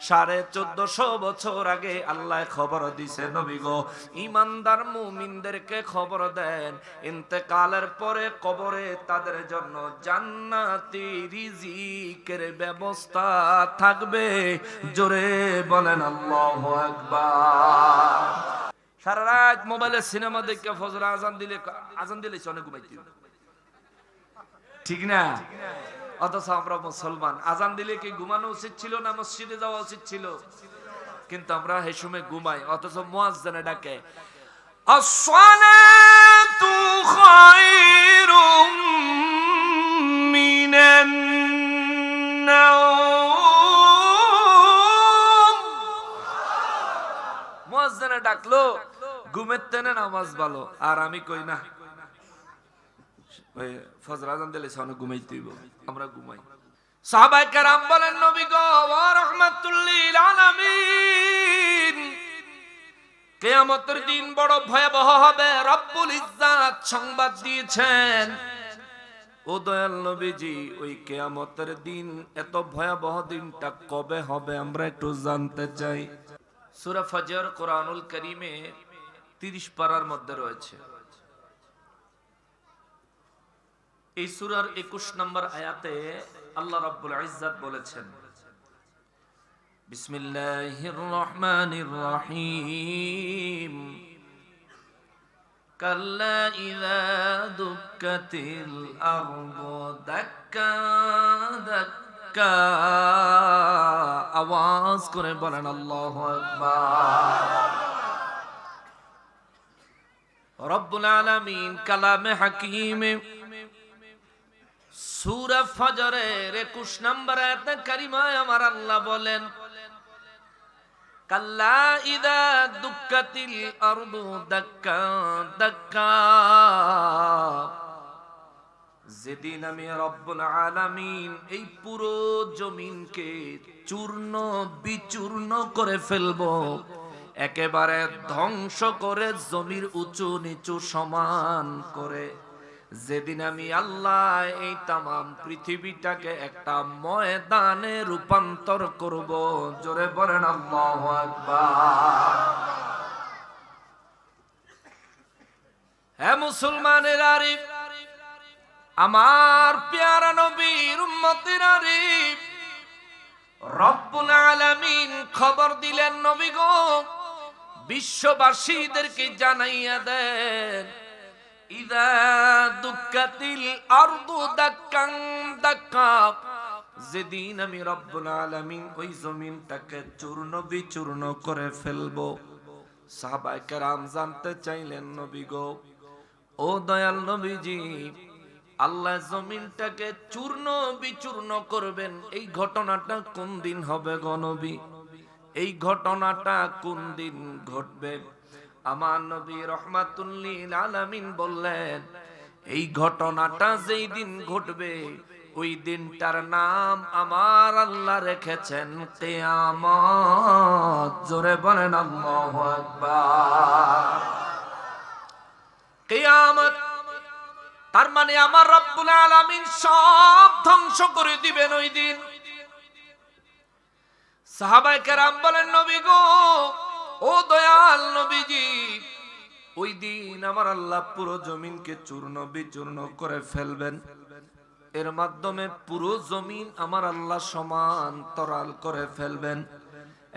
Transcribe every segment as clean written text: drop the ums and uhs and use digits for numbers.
1450 বছর আগে আল্লাহ খবর দিছে নবী গো ঈমানদার মুমিনদেরকে খবর দেন ইন্তেকালের পরে কবরে তাদের জন্য জান্নাতি রিজিকের ব্যবস্থা থাকবে। জোরে বলেন আল্লাহু আকবার। সারা রাত মোবাইলে সিনেমা দেখে ফজর আজান দিলে অনেক ঘুমাইতে ঠিক না? অথচ আমরা মুসলমান, আজান দিলে কি ঘুমানো উচিত ছিল না মসজিদে যাওয়া উচিত ছিল? কিন্তু আমরা এই সময় ঘুমাই, অথচ মুয়াজ্জিনে ডাকে আসসালাতু খায়রুম মিনান নাওম। মুয়াজ্জিনে ডাকলো, ঘুমের তেনে নামাজ ভালো। আর আমি কই না ফজর আজান দিলে অনেক ঘুমাইতে হইব, আমরা ঘুমাই। সাহাবায়ে কেরাম বলেন নবী গো ওয়া রাহমাতুল লিল আলামিন, কিয়ামতের দিন বড় ভয়াবহ হবে। রব্বুল ইজ্জাত সংবাদ দিয়েছেন। ও দয়াল নবীজি, ওই কিয়ামতের দিন, এত ভয়াবহ দিনটা কবে হবে আমরা একটু জানতে চাই। সূরা ফজর কোরআনুল কারীমে 30 পারার মধ্যে রয়েছে। এই সূরার 21 নম্বর আয়াতে আল্লাহ রাব্বুল ইজ্জাত বলেছেন বিসমিল্লাহির রহমানির রহিম কাল্লা ইযা দুক্কাতিল আরদু দাক্কা দাক্কা। আওয়াজ করে বলেন আল্লাহু আকবার। রব্বুল আলামিন কালামে হাকিমে সূরা ফজরের 21 নম্বর আয়াতে কারিমায় আমার আল্লাহ বলেন কাল্লা ইযা দুক্কাতিল আরদু দাক্কা দাক্কা। যেদিন আমি রব্বুল আলামিন এই পুরো জমিনকে চূর্ণ বিচূর্ণ করে ফেলবো, একেবারে ধ্বংস করে জমির উঁচু নিচু সমান করে, যেদিন আমি আল্লাহ এই তামাম পৃথিবীটাকে একটা ময়দানে রূপান্তর করব। জোরে বলেন আল্লাহু আকবার। হে মুসলমানেরা রে, আমার পেয়ারা নবীর উম্মতেরা রে, রব্বুল আলামিন খবর দিলেন নবী গো, বিশ্ববাসীদেরকে জানাইয়া দেন ইযা দুক্কাতিল আরদু দাক্কান দাক্কা। যেদিন আমি রব্বুল আলামিন ওই জমিনটাকে চূর্ণ বিচূর্ণ করে ফেলবো। সাহাবায়ে কেরাম জানতে চাইলেন নবী গো, ও দয়াল নবীজি, আল্লাহ জমিনটাকে চূর্ণ বিচূর্ণ করবেন, এই ঘটনাটা কোন দিন হবে গো নবী? এই ঘটনাটা কোন দিন ঘটবে? আমার নবী রাহমাতুল লিল আলামিন বললেন, এই ঘটনাটা যেই দিন ঘটবে ওই দিনটার নাম আমার আল্লাহ রেখেছেন কিয়ামত। জোরে বলেন আল্লাহু আকবার। কিয়ামত তার মানে আমার রব্বুল আলামিন সব ধ্বংস করে দিবেন ওই দিন। সাহাবায়ে কেরাম বলেন নবী গো, ও দয়াল নবীজি, ওই দিন আমার আল্লাহ পুরো জমিনকে চূর্ণ বিচূর্ণ করে ফেলবেন। এর মাধ্যমে পুরো জমিন আমার আল্লাহ সমান্তরাল করে ফেলবেন,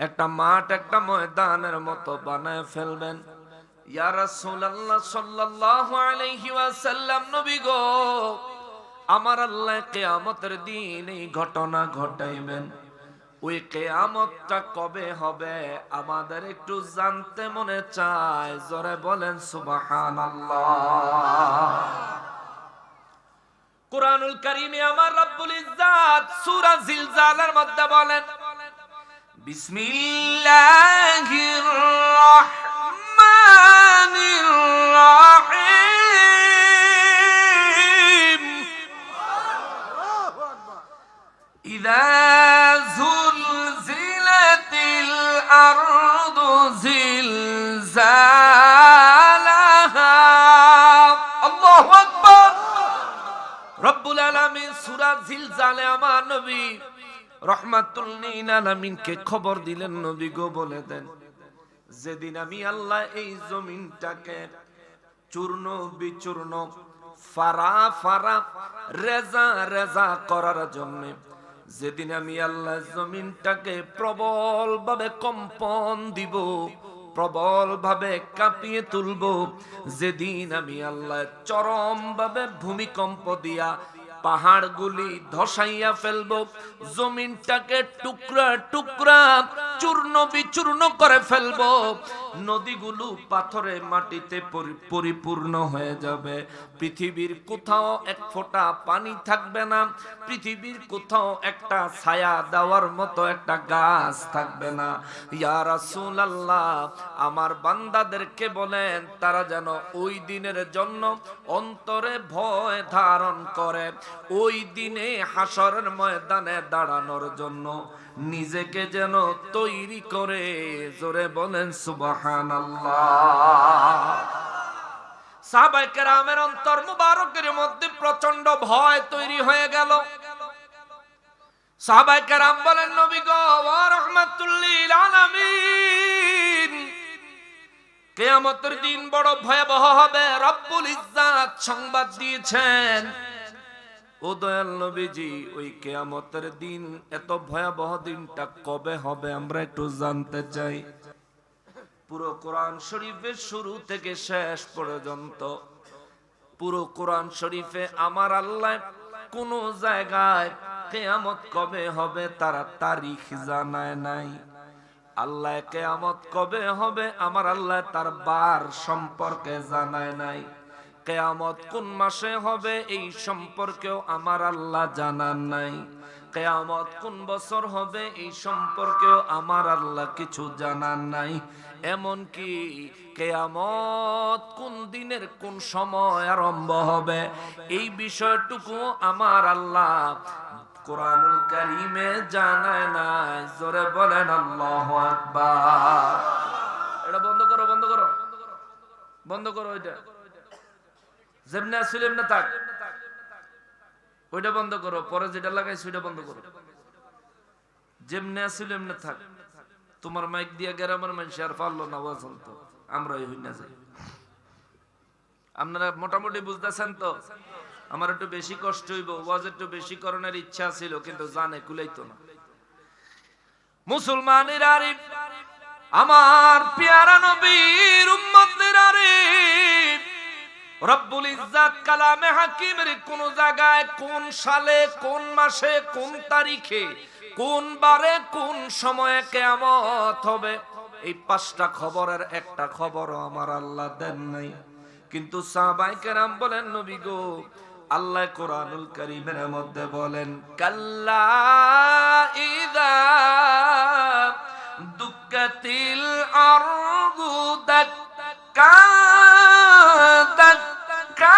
একটা মাঠ একটা ময়দানের মতো বানায় ফেলবেন। ইয়া রাসূলুল্লাহ সাল্লাল্লাহু আলাইহি ওয়াসাল্লাম, নবী গো, আমার আল্লাহ কিয়ামতের দিন এই ঘটনা ঘটাইবেন। ওই কিয়ামতটা কবে হবে আমাদের একটু জানতে মনে চায়। জোরে বলেন সুবহানাল্লাহ। কুরআনুল কারীমে আমার রব্বুল ইজ্জাত সূরা জিলজালের মধ্যে বলেন বিসমিল্লাহির রাহমানির রাহিম ইযা যুলজিলাতিল আরদু জিলজালাহা। আল্লাহু আকবার। রব্বুল আলামিন সূরা জিলজালে আমার নবী রাহমাতুল লিল আলামিনকে খবর দিলেন, নবী গো বলে দেন, যেদিন আমি আল্লাহ এই জমিনটাকে চূর্ণ বিচূর্ণ ফারা ফারা রেজা রেজা করার জন্য, যেদিন আমি আল্লাহ জমিনটাকে প্রবল ভাবে কম্পন দিব, প্রবল ভাবে কাঁপিয়ে তুলব, যেদিন আমি আল্লাহ চরম ভাবে ভূমিকম্প দিয়া পাহাড়গুলি ধসাইয়া ফেলবো, জমিনটাকে টুকরা টুকরা চূর্ণ বিচূর্ণ করে ফেলবো, নদীগুলো পাথরে মাটিতে পরিপূর্ণ হয়ে যাবে, পৃথিবীর কোথাও এক ফোঁটা পানি থাকবে না, পৃথিবীর কোথাও একটা ছায়া দেওয়ার মতো একটা গাছ থাকবে না। ইয়া রাসূলুল্লাহ, আমার বান্দাদেরকে বলেন তারা যেন ওই দিনের জন্য অন্তরে ভয় ধারণ করে, ওই দিনে হাসরের ময়দানে দাঁড়ানোর জন্য নিজেকে যেন তৈরি করে। জোরে বলেন সুবহানাল্লাহ। সাহাবায়ে কেরামের অন্তর মুবারকের মধ্যে প্রচন্ড ভয় তৈরি হয়ে গেল। সাহাবায়ে কেরাম বলেন, নবী গো ওয়া রাহমাতুল লিল আলামিন, কিয়ামতের দিন বড় ভয়াবহ হবে, রব্বুল ইজ্জাত সংবাদ দিয়েছেন। ও দয়াল নবীজি, ওই কিয়ামতের দিন, এত ভয়াবহ দিনটা কবে হবে আমরা একটু জানতে চাই। পুরো কোরআন শরীফের শুরু থেকে শেষ পর্যন্ত পুরো কোরআন শরীফে আমার আল্লাহ কোন জায়গায় কিয়ামত কবে হবে তার তারিখ জানায় নাই। আল্লাহ কিয়ামত কবে হবে আমার আল্লাহ তার বার সম্পর্কে জানায় নাই। কিয়ামত কোন মাসে হবে এই সম্পর্কেও আমার আল্লাহ জানান নাই। কিয়ামত কোন বছর হবে এই সম্পর্কেও আমার আল্লাহ কিছু জানান নাই। এমন কি কিয়ামত কোন দিনের কোন সময় আরম্ভ হবে এই বিষয়টুকু আমার আল্লাহ কোরআনুল কারীমে জানায় নাই। জোরে বলেন আল্লাহু আকবার। এটা বন্ধ করো, বন্ধ করো, বন্ধ করো। ওইটা যেমনে আসলে এমনি থাক, ওইটা বন্ধ করো। পরে যেটা লাগাইছো ওইটা বন্ধ করো। যেমনে আসলে এমনি থাক। তোমার মাইক দিয়া গ্রামের মানুষ আর পারলো না ওয়াজ তো আমরাই হই না যাই। আপনারা মোটামুটি বুঝতেছেন তো? আমার একটু বেশি কষ্ট হইব, ওয়াজ একটু বেশি করণের ইচ্ছা ছিল, কিন্তু জানে কুলাইতো না। মুসলমানের আরিফ, আমার পেয়ারা নবীর উম্মতের আরিফ, রব্বুল ইজ্জাত কালামে হাকিমের কোন জায়গায় কোন সালে কোন মাসে কোন তারিখে কোন বারে কোন সময়ে কিয়ামত হবে এই পাঁচটা খবরের একটা খবরও আমার আল্লাহ দেন নাই। কিন্তু সাহাবায়ে কেরাম বলেন, নবী গো, আল্লাহ কোরআনুল কারীমের মধ্যে বলেন, কাল্লা ইযা দুক্কাতিল আরদু দাক্কা দাক্কা।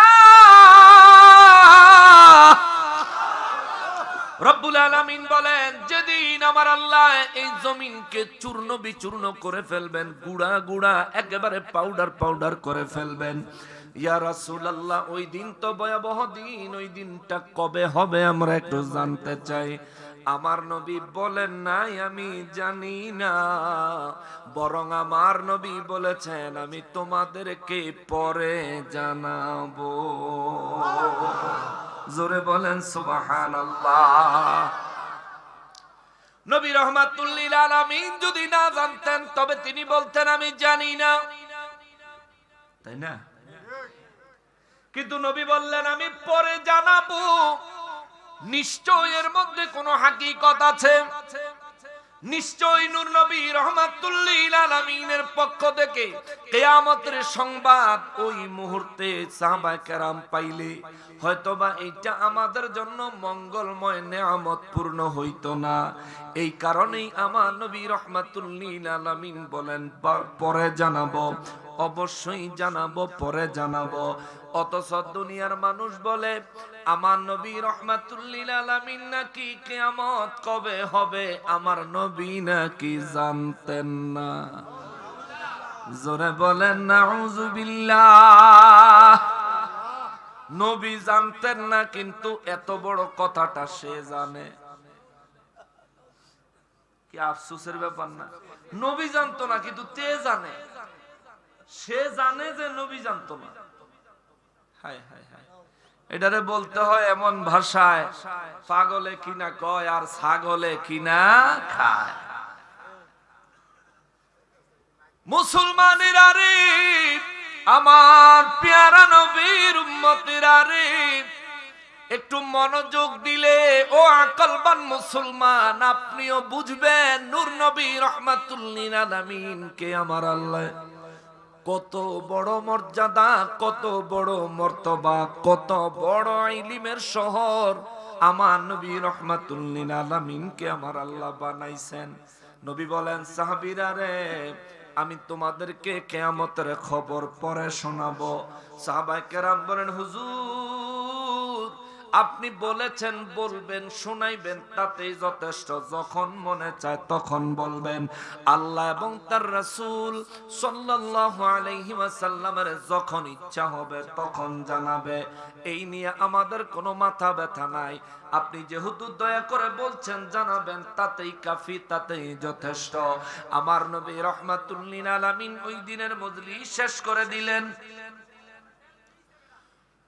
রব্বুল আলামিন বলেন, যেদিন আমার আল্লাহ এই জমিনকে চূর্ণ বিচূর্ণ করে ফেলবেন, গুড়া গুড়া একেবারে পাউডার পাউডার করে ফেলবেন। ইয়া রাসূলুল্লাহ, ওই দিন তো ভয়াবহ দিন, ওই দিনটা কবে হবে আমরা একটু জানতে চাই। আমার নবী বলেন নাই আমি জানি না, বরং আমার নবী বলেছেন আমি তোমাদেরকে পরে জানাবো। জোরে বলেন সুবহানাল্লাহ। নবী রাহমাতুল লিল আলামিন যদি না জানতেন তবে তিনি বলতেন আমি জানি না, তাই না? কিন্তু নবী বললেন আমি পরে জানাবো। নিশ্চয় এর মধ্যে কোনো হাকিকত আছে। নিশ্চয় নূর নবী রাহমাতুল লিল আলামিনের পক্ষ থেকে কিয়ামতের সংবাদ ওই মুহূর্তে সাহাবায়ে কেরাম পাইলে হয়তোবা এটা আমাদের জন্য মঙ্গলময় নিয়ামত পূর্ণ হইতো না। এই কারণেই আমার নবী রাহমাতুল লিল আলামিন বলেন পরে জানাবো, অবশ্যই জানাবো, পরে জানাবো। অথচ দুনিয়ার মানুষ বলে আমার নবী রাহমাতুল লিল আলামিন নাকি কিয়ামত কবে হবে আমার নবী নাকি জানতেন না। জোরে বলেন নাউযুবিল্লাহ। নবী জানতেন না, কিন্তু এত বড় কথাটা সে জানে। কি আফসোসের ব্যাপার না? নবী জানতো না, কিন্তু তে জানে, সে জানে যে নবী জানতো না। হায় হায় হায়, এটারে বলতে হয় এমন ভাষায়, পাগলে কিনা কয় আর ছাগলে কিনা খায়। মুসলমানেরা রে, আমার পেয়ারা নবীর উম্মতেরা রে, একটু মনোযোগ দিলে ও আকলবান মুসলমান, আপনিও বুঝবেন নূর নবী রাহমাতুল লিল আলামিন কে আমার আল্লাহ কত বড় মর্যাদা, কত বড় মর্তবা, কত বড় ইলমের শহর আমার নবী রাহমাতুল লিল আলামিন কে আমার আল্লাহ বানাইছেন। নবী বলেন, সাহাবীরা রে, আমি তোমাদেরকে কিয়ামতের খবর পরে শোনাবো। সাহাবায়ে কেরাম বলেন, হুজুর আপনি বলেছেন বলবেন, শোনাইবেন, তাতেই যথেষ্ট, যখন মনে চায় তখন বলবেন। আল্লাহ এবং তার রাসূল সাল্লাল্লাহু আলাইহি ওয়াসাল্লামের যখন ইচ্ছা হবে তখন জানাবে, এই নিয়ে আমাদের কোনো মাথা ব্যথা নাই। আপনি যেহেতু দয়া করে বলছেন জানাবেন, তাতেই কাফি, তাতেই যথেষ্ট। আমার নবী রাহমাতুল লিল আলামিন ওই দিনের মজলিস শেষ করে দিলেন।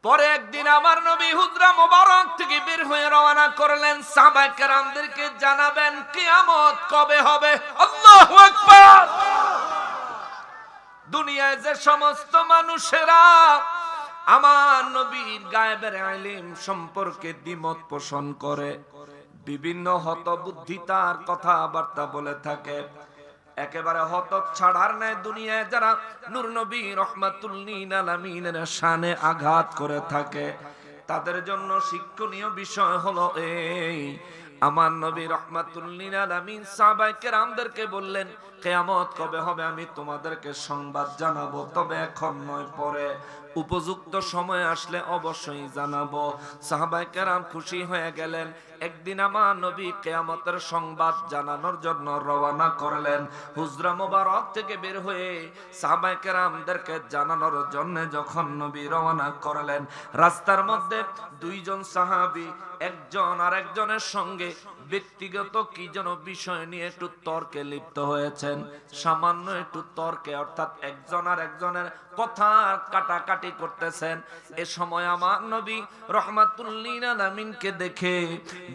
পরে একদিন আমার নবী হুজরা মোবারক থেকে বের হয়ে রওনা করলেন, সাহাবায়ে কেরামদেরকে জানাবেন কিয়ামত কবে হবে। আল্লাহু আকবার। দুনিয়ায় যে সমস্ত মানুষেরা আমার নবীর গায়েবের ইলম সম্পর্কে দ্বিমত পোষণ করে, বিভিন্ন হতবুদ্ধিতার কথাবার্তা বলে থাকে, একেবারে হতচ্ছাড়ার ন্যায় দুনিয়ায় যারা নূর নবী রাহমাতুল লিল আলামিনের শানে আঘাত করে থাকে, তাদের জন্য শিক্ষণীয় বিষয় হলো এই, আমার নবী রাহমাতুল লিল আলামিন সাহাবায়ে কেরামদেরকে বললেন, কিয়ামত কবে হবে আমি তোমাদেরকে সংবাদ জানাবো, তবে এখন নয়, পরে উপযুক্ত সময় আসলে অবশ্যই জানাবো। সাহাবায়ে কেরাম খুশি হয়ে গেলেন। একদিন আমার নবী কিয়ামতের সংবাদ জানানোর জন্য রওনা করলেন। হুজরা মোবারক থেকে বের হয়ে সাহাবায়ে কেরামদেরকে জানানোর জন্য যখন নবী রওনা করলেন, রাস্তার মধ্যে দুইজন সাহাবী একজন আরেকজনের সঙ্গে ব্যক্তিগত কি যেন বিষয় নিয়ে একটু তর্কে লিপ্ত হয়েছেন। সামান্য একটু তর্কে, অর্থাৎ একজন আর একজনের কথা কাটাকাটি করতেছেন। এ সময় আমার নবী রাহমাতুল লিল আলামিনকে দেখে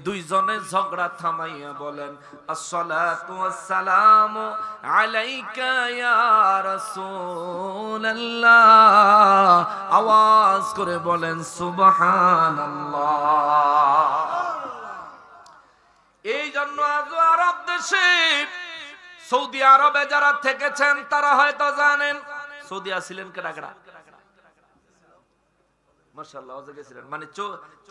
দুইজনে ঝগড়া থামাইয়া বলেন, আসসালাতু ওয়াসসালামু আলাইকা ইয়া রাসূলুল্লাহ। আওয়াজ করে বলেন সুবহানাল্লাহ। এই জন্য আজ আরব দেশে, সৌদি আরবে যারা থেকেছেন তারা হয়তো জানেন, সৌদি আসছিলেন কেডা কেডা? মাশাআল্লাহ, ওজে গেছিলেন, মানে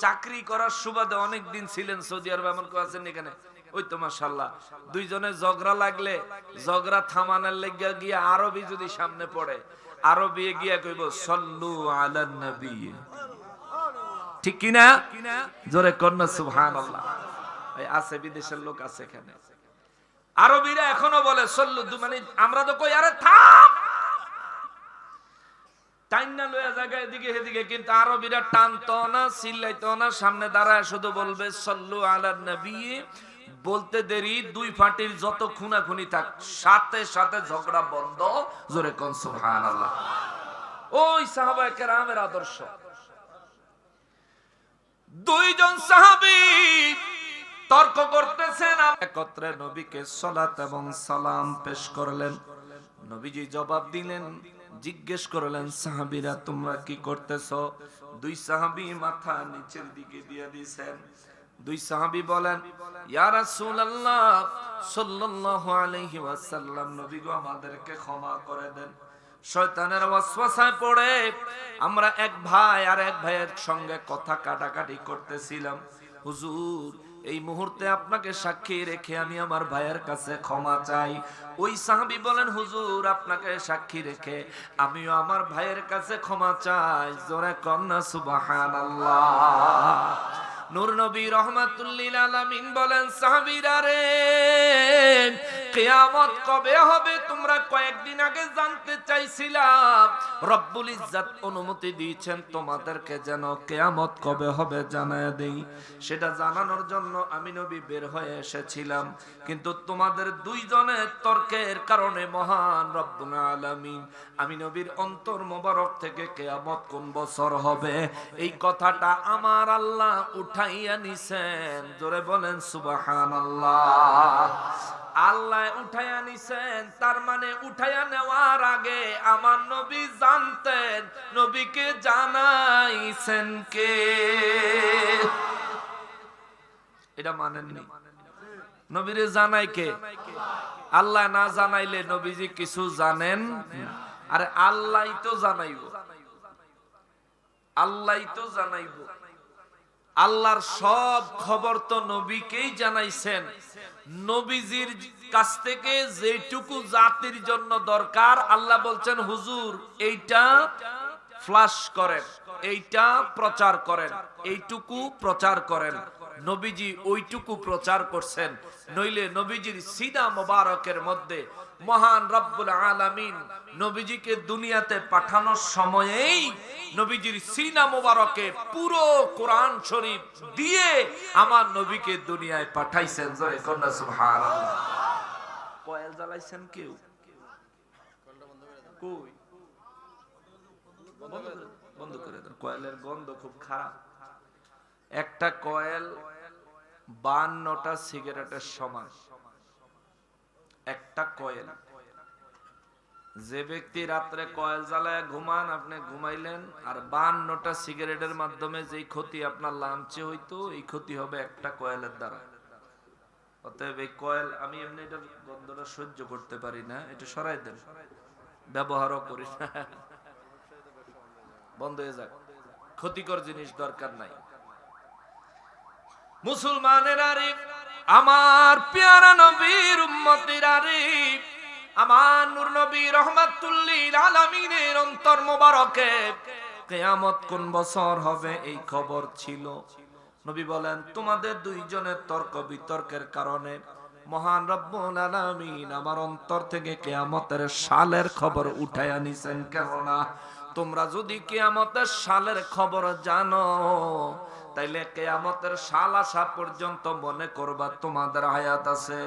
চাকরি করার সুবাদে অনেক দিন ছিলেন সৌদি আরবে, এমন কেউ আছেন এখানে? ওই তো মাশাআল্লাহ, দুইজনে ঝগড়া লাগলে ঝগড়া থামানোর লাগা গিয়া আরবি যদি সামনে পড়ে, আরবি গিয়া কইব সাল্লু আলান নবী, ঠিক কি না? জোরে কন্না সুবহানাল্লাহ। আছে বিদেশের লোক আছে এখানে, আরবিরা এখনো বলে সল্লু, মানে আমরা তো কই আরে থাম, টাইনা লয়া জায়গায় এদিকে এদিকে, কিন্তু আরবিরা টানতো না, চিল্লাইতো না, সামনে দাঁড়ায় শুধু বলবে সল্লু আলান নবী। বলতে দেরি, দুই পার্টির যত খুনাখুনি থাক সাথে সাথে ঝগড়া বন্ধ। জোরে কোন সুবহানাল্লাহ। ওই সাহাবায়ে কেরামের আদর্শ। দুইজন সাহাবী তর্ক করতেছেন, একত্রে নবীকে সালাত এবং সালাম পেশ করলেন। নবীজি জবাব দিলেন, জিজ্ঞেস করলেন, সাহাবীরা তোমরা কি করতেছো? দুই সাহাবী মাথা নিচের দিকে দিয়ে দিয়েছেন। দুই সাহাবী বলেন, ইয়া রাসূলুল্লাহ সাল্লাল্লাহু আলাইহি ওয়াসাল্লাম, নবী গো আমাদেরকে ক্ষমা করে দেন। শয়তানের ওয়াসওয়াসায় পড়ে আমরা এক ভাই আর এক ভাইয়ের সঙ্গে কথা কাটাকাটি করতেছিলাম। হুজুর, এই মুহূর্তে আপনাকে সাক্ষী রেখে আমি আমার ভাইয়ের কাছে ক্ষমা চাই। ওই সাহাবী বলেন, হুজুর আপনাকে সাক্ষী রেখে আমিও আমার ভাইয়ের কাছে ক্ষমা চাই। জোরে কন্না সুবহানাল্লাহ। নূর নবী রাহমাতুল লিল আলামিন বলেন, সাহাবীরা রে, কিয়ামত কবে হবে তোমরা কয়েকদিন আগে জানতে চাইছিলাম। রব্বুল ইজ্জত অনুমতি দিয়েছেন তোমাদেরকে যেন কিয়ামত কবে হবে জানায় দেই। সেটা জানানোর জন্য আমি নবী বের হয়ে এসেছিলাম, কিন্তু তোমাদের দুইজনের তর্কের কারণে মহান রব্বুল আলামিন আমি নবীর অন্তর মোবারক থেকে কিয়ামত কোন বছর হবে এই কথাটা আমার আল্লাহ উঠাইয়া নিছেন। জোরে বলেন সুবহানাল্লাহ। আল্লাহ উঠাইয়া নিছেন, তার মানে উঠাইয়া নেওয়ার আগে আমার নবী জানতেন। নবীকে জানাইছেন কে? এটা মানেননি? নবীরে জানাই কে? আল্লাহ না জানাইলে নবীজি কিছু জানেন? আরে আল্লাহই তো জানাইব, আল্লাহই তো জানাইব। আল্লাহর সব খবর তো নবীকেই জানাইছেন। নবীজির কাছ থেকে যেটুকু জাতির জন্য দরকার আল্লাহ বলছেন হুজুর এইটা ফ্লাশ করেন, এইটা প্রচার করেন, এইটুকু প্রচার করেন। নবীজি ওইটুকু প্রচার করছেন। নইলে নবীজির সিনা মোবারকের মধ্যে মহান রব্বুল আলামিন নবীজিকে দুনিয়াতে পাঠানোর সময়েই নবীজির সিনা মোবারকে পুরো কোরআন শরীফ দিয়ে আমার নবীকে দুনিয়ায় পাঠাইছেন। জোরে কন্যা সুবহানাল্লাহ। কয়েল জ্বালাইছেন কেউ? কই বন্ধ করে দেন, কয়েলের গন্ধ খুব খারাপ। একটা কয়েল 52টা সিগারেটের সমান। একটা কয়েল। যে ব্যক্তি রাত্রে কয়েল জ্বালায় ঘুমান, আপনি ঘুমাইলেন, আর 52টা সিগারেটের মাধ্যমে যেই ক্ষতি আপনার লাঞ্চে হইতো এই ক্ষতি হবে একটা কয়েলের দ্বারা। অতএব এই কয়েল আমি এমনি এটার গন্ধটা সহ্য করতে পারি না, এটা সরাই দেন, ব্যবহারও করি না, বন্ধ হয়ে যাক, ক্ষতিকর জিনিস দরকার নাই। মুসলমানের আরিফ, আমার পেয়ারা নবীর উম্মতের আরিফ, আমার নূর নবী রাহমাতুল লিল আলামিনের অন্তর মোবারকে কিয়ামত কোন বছর হবে এই খবর ছিল। নবী বলেন তোমাদের দুইজনের তর্ক বিতর্কের কারণে মহান রব্বুল আলামিন আমার অন্তর থেকে কিয়ামতের সালের খবর উঠাইয়া নিছেন। কেননা তোমরা যদি কিয়ামতের সালের খবর জানো তাইলে কিয়ামতের সাল আসা পর্যন্ত মনে করবা তোমাদের হায়াত আছে।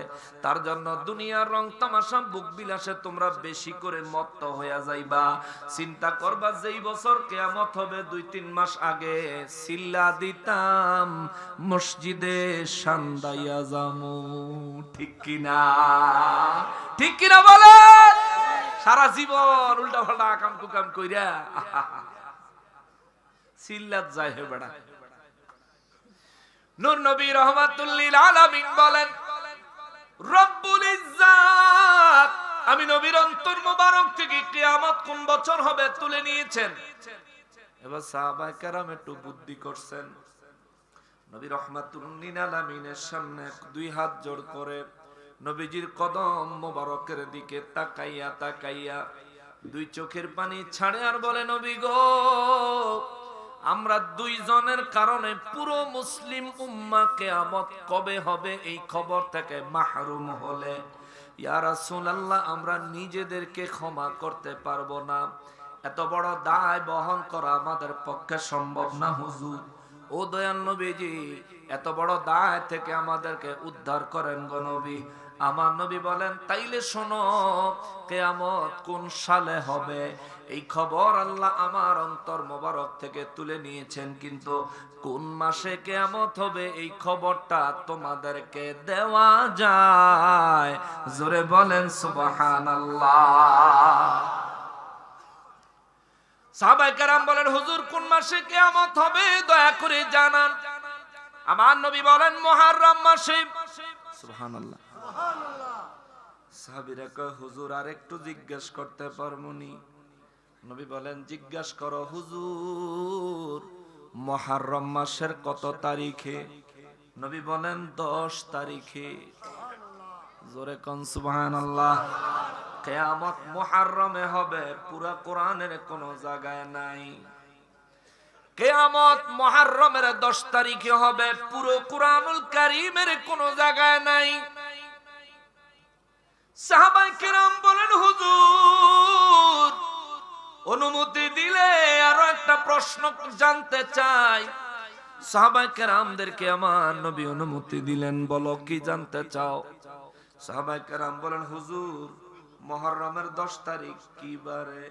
তার জন্য দুনিয়ার রং তামাশা বুক বিলাসে তোমরা বেশি করে মত্ত হইয়া যাইবা। চিন্তা করবা যেই বছর কিয়ামত হবে 2-3 মাস আগে সিল্লা দিতাম মসজিদে সান্দাইয়া যামু। ঠিক কিনা? ঠিক কিনা বলে? সারা জীবন উল্টা পাল্টা কাম কুকাম কইরা সিল্লাত যায় হে বেড়া। নূর নবী রাহমাতুল লিল আলামিন বলেন রব্বুল ইজ্জাত আমি নবীর অন্তর মোবারক থেকে কিয়ামত কোন বছর হবে তুলে নিয়েছেন। এবার সাহাবায়ে কেরাম একটু বুদ্ধি করছেন। নবী রাহমাতুল লিল আলামিনের সামনে 2 হাত জোড় করে নবীজির কদম মোবারকের দিকে তাকাইয়া তাকাইয়া 2 চোখের পানি ছাড়ে আর বলে নবী গো, আমরা 2 জনের কারণে পুরো মুসলিম উম্মাহ কিয়ামত কবে হবে এই খবর থেকে মাহরুম হলে ইয়া রাসূলুল্লাহ আমরা নিজেদেরকে ক্ষমা করতে পারবো না, এত বড় দায় বহন করা আমাদের পক্ষে সম্ভব না হুজুর। ও দয়াল নবীজি এত বড় দায় থেকে আমাদেরকে উদ্ধার করেন গো নবী। আমার নবী বলেন তাইলে শোনো কিয়ামত কোন সালে হবে এই খবর আল্লাহ আমার অন্তর মোবারক থেকে তুলে নিয়েছেন, কিন্তু কোন মাসে কিয়ামত হবে এই খবরটা তোমাদেরকে দেওয়া যায়। জোরে বলেন সুবহানাল্লাহ। সাহাবায়ে কেরাম বলেন হুজুর কোন মাসে কিয়ামত হবে দয়া করে জানান। আমার নবী বলেন মুহররম মাসে। সুবহানাল্লাহ। সাহাবীরা কয় হুজুর আর একটু জিজ্ঞেস করতে পারমুনি? নবী বলেন জিজ্ঞেস করো হুজুর মুহররম মাসের কত তারিখে? নবী বলেন 10 তারিখে। জোরে কোন সুবহানাল্লাহ। কিয়ামত মুহররমে হবে, পুরা কোরআনের কোন জায়গায় নাই। কিয়ামত মুহররমের 10 তারিখে হবে, পুরো কুরআনুল কারীমের কোন জায়গায় নাই। সাহাবায়ে কেরাম বলেন, হুজুর অনুমতি দিলে আরো একটা প্রশ্ন জানতে চাই। সাহাবায়ে কেরামদেরকে আমার নবী অনুমতি দিলেন, বলো কি জানতে চাও? সাহাবায়ে কেরাম বলেন, হুজুর মুহররমের 10 তারিখ কি বারে?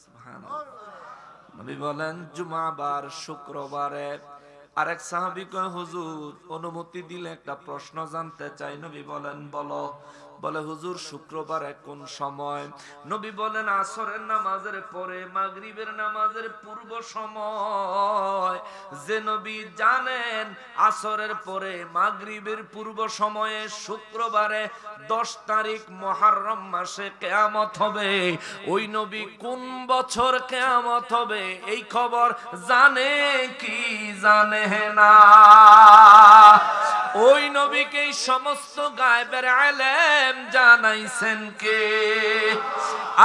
সুবহানাল্লাহ। নবী বলেন জুমাবার, শুক্রবারে। আরেক সাহাবী কয়, হুজুর অনুমতি দিলে একটা প্রশ্ন জানতে চাই। নবী বলেন বলো। বলে, হুজুর শুক্রবারে কোন সময়? নবী বলেন আসরের নামাজের পরে, মাগরিবের নামাজের পূর্ব সময়। যে নবী জানেন আসরের পরে মাগরিবের পূর্ব সময়ে শুক্রবারে 10 তারিখ মুহররম মাসে কিয়ামত হবে, ওই নবী কোন বছর কিয়ামত হবে এই খবর জানে কি জানে না? ওই নবীকে এই সমস্ত গায়েবের ইলম জানাইছেন কে?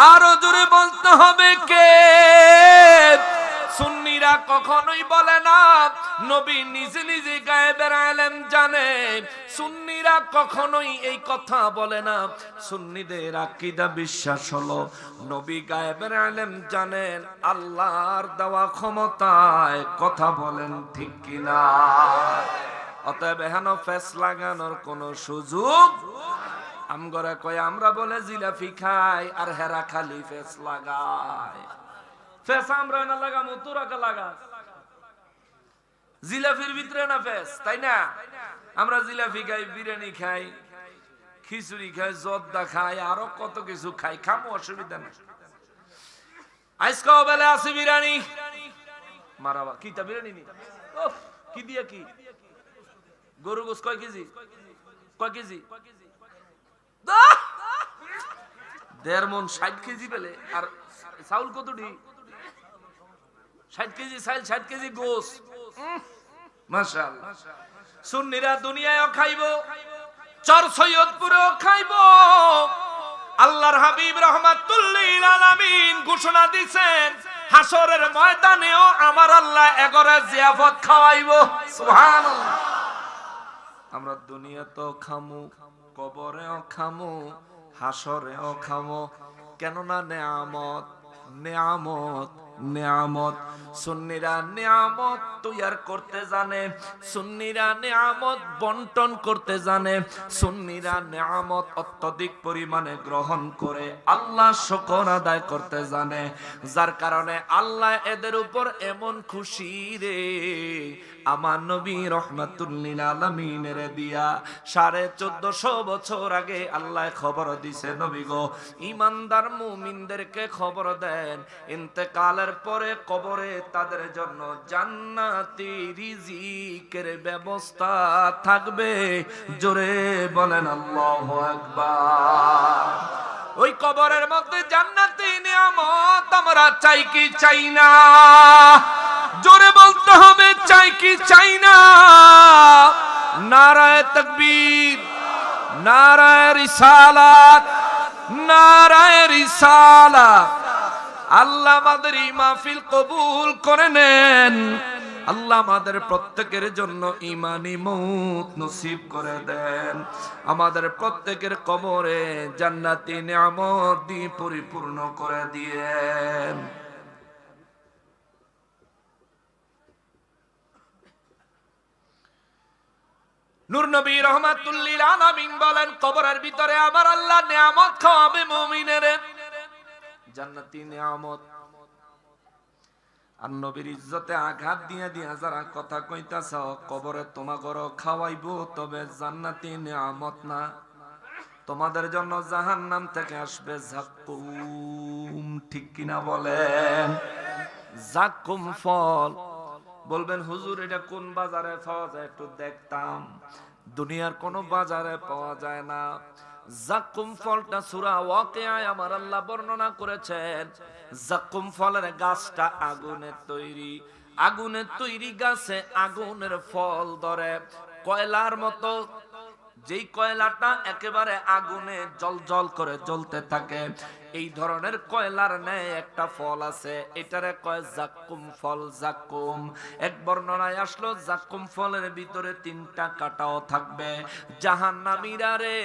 আরো জোরে বলতে হবে কে? সুন্নিরা কখনোই বলে না নবী নিজে নিজে গায়েবের ইলম জানে। সুন্নিরা কখনোই এই কথা বলে না। সুন্নিদের আকীদা বিশ্বাস হলো নবী গায়েবের ইলম জানেন আল্লাহর দেওয়া ক্ষমতায়। কথা বলেন ঠিক কিনা? অতএব এখানে ফেস লাগানোর কোন সুযোগ আমগরে কয় আমরা বলে জিলাপি খাই আর হেরা খালি ফেস লাগায়। ফেস আমরা না লাগামু, তোরা কে লাগাস? জিলাপির ভিতরে না ফেস, তাই না? আমরা জিলাপি খাই, বিরিয়ানি খাই, খিচুড়ি খাই, জর্দা খাই, আরো কত কিছু খাই, খামো, অসুবিধা নেই। আজকেও বেলা আছে বিরিয়ানি, মারাবা কিটা বিরিয়ানি নি? কি দিয়া কি? গরু গোস কয় কেজি? কয় কেজি? 1.5 মণ 60 কেজি পেলে। আর চাউল কতটি? 60 কেজি চাউল, 60 কেজি গোস। মাশাআল্লাহ। সুন্নিরা দুনিয়ায়ও খাইবো, চর সৈয়দপুরেও খাইবো। আল্লাহর হাবিব রাহমাতুল লিল আলামিন ঘোষণা দিয়েছেন হাসরের ময়দানেও আমার আল্লাহ এগরে জিয়াফত খাওয়াইবো। সুবহানাল্লাহ। আমরা দুনিয়াতেও খামু, কবরেও খামু, হাসরেও খামু। কেননা নেয়ামত, নেয়ামত, নেয়ামত। সুন্নিরা নেয়ামত তৈয়ার করতে জানে, সুন্নিরা নেয়ামত বন্টন করতে জানে, সুন্নিরা নেয়ামত অত্যধিক পরিমাণে গ্রহণ করে আল্লাহ শুকর আদায় করতে জানে। যার কারণে আল্লাহ এদের উপর এমন খুশি রে, আমার নবী রাহমাতুল লিল আলামিনের দিয়া 1450 বছর আগে আল্লাহ খবর দিছে, নবী গো ঈমানদার মুমিনদেরকে খবর দেন ইন্তেকালের পরে কবরে তাদের জন্য জান্নাতি রিজিকের ব্যবস্থা থাকবে। জোরে বলেন আল্লাহু আকবার। ওই কবরের মধ্যে জান্নাতি নিয়ামত আমরা চাই কি চাই না? জোরে বলতে হবে চাই কি চাই না? নারায়ে তাকবীর, নারায়ে রিসালাত, নারায়ে রিসালাত। আল্লাহ আমাদের এই মাহফিল কবুল করে নেন। আল্লাহ আমাদের প্রত্যেকের জন্য ঈমানি মউত নসিব করে দেন। আমাদের প্রত্যেকের কবরে জান্নাতি নিয়ামত দিয়ে পরিপূর্ণ করে দিয়েন। নূর নবী রাহমাতুল লিল আলামিন বলেন কবরের ভিতরে আমার আল্লাহ নিয়ামত খাওয়াবে মুমিনের, জান্নাতি নিয়ামত। আর নবীর ইজ্জতে আঘাত দিয়ে দিয়া যারা কথা কইতাছ কবরে তোমাগর খাওয়াইবো, তবে জান্নাতি নিয়ামত না, তোমাদের জন্য জাহান্নাম থেকে আসবে যাক্কুম। ঠিক কিনা বলেন? যাক্কুম ফল। বলবেন হুজুর এটা কোন বাজারে পাওয়া যায় একটু দেখতাম। দুনিয়ার কোন বাজারে পাওয়া যায় না। যাক্কুম ফলটা সূরা ওয়াকিয়ায় আমার আল্লাহ বর্ণনা করেছেন। যাক্কুম ফলের গাছটা আগুনের তৈরি, আগুনের তৈরি গাছে আগুনের ফল ধরে, কয়লার মতো যেই কয়লাটা একেবারে আগুনে জ্বলজ্বল করে জ্বলতে থাকে, এই ধরনের কয়লার ন্যায় একটা ফল আছে, এটারে কয় জাক্কুম ফল। জাক্কুম, এক বর্ণনায় আসলো জাক্কুম ফলের ভিতরে 3টা কাঁটাও থাকবে। জাহান্নামীরা রে,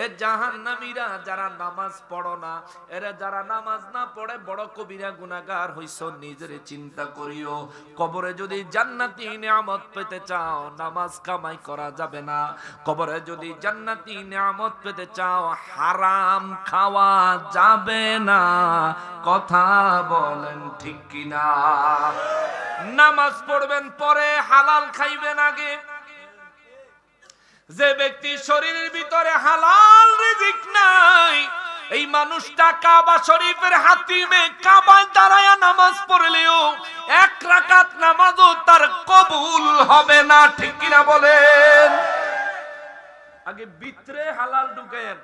এ জাহান্নামীরা যারা নামাজ পড়ো না, এরা যারা নামাজ না পড়ে বড় কবিরা গুনাহগার হইছো, নিজের চিন্তা করিও। কবরে যদি জান্নাতি নিয়ামত পেতে চাও, নামাজ কামাই করা যাবে না। কবরে যদি জান্নাতি নিয়ামত পেতে চাও, হারাম খাওয়া যাবে না। কথা বলেন ঠিক কিনা? নামাজ পড়বেন পরে, হালাল খাইবেন আগে। যে ব্যক্তি শরীরের ভিতরে হালাল রিজিক নাই, এই মানুষটা কাবা শরীফের হাতিমে কাবায় দাঁড়ায়া নামাজ পড়লেও 1 রাকাত নামাজও তার কবুল হবে না। ঠিক কিনা বলেন? আগে ভিতরে হালাল ঢুকেন।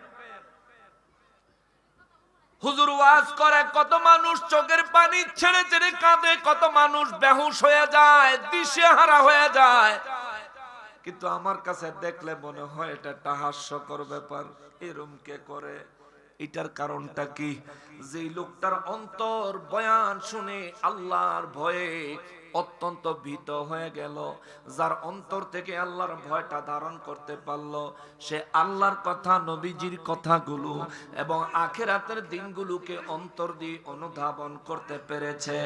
হুজুর ওয়াজ করে, কত মানুষ চোখের পানি ছেড়ে ছেড়ে কাঁদে, কত মানুষ বেহুশ হয়ে যায়, দিশেহারা হয়ে যায়। কিন্তু আমার কাছে দেখলে মনে হয় এটা একটা হাস্যকর ব্যাপার। এরম কে করে? এটার কারণটা কি? যে লোকটার অন্তর বয়ান শুনে আল্লাহর ভয়ে অত্যন্ত ভীত হয়ে গেল, যার অন্তর থেকে আল্লাহর ভয়টা ধারণ করতে পারলো, সে আল্লাহর কথা, নবীজির কথাগুলো এবং আখিরাতের দিনগুলোকে অন্তর দিয়ে অনুধাবন করতে পেরেছে।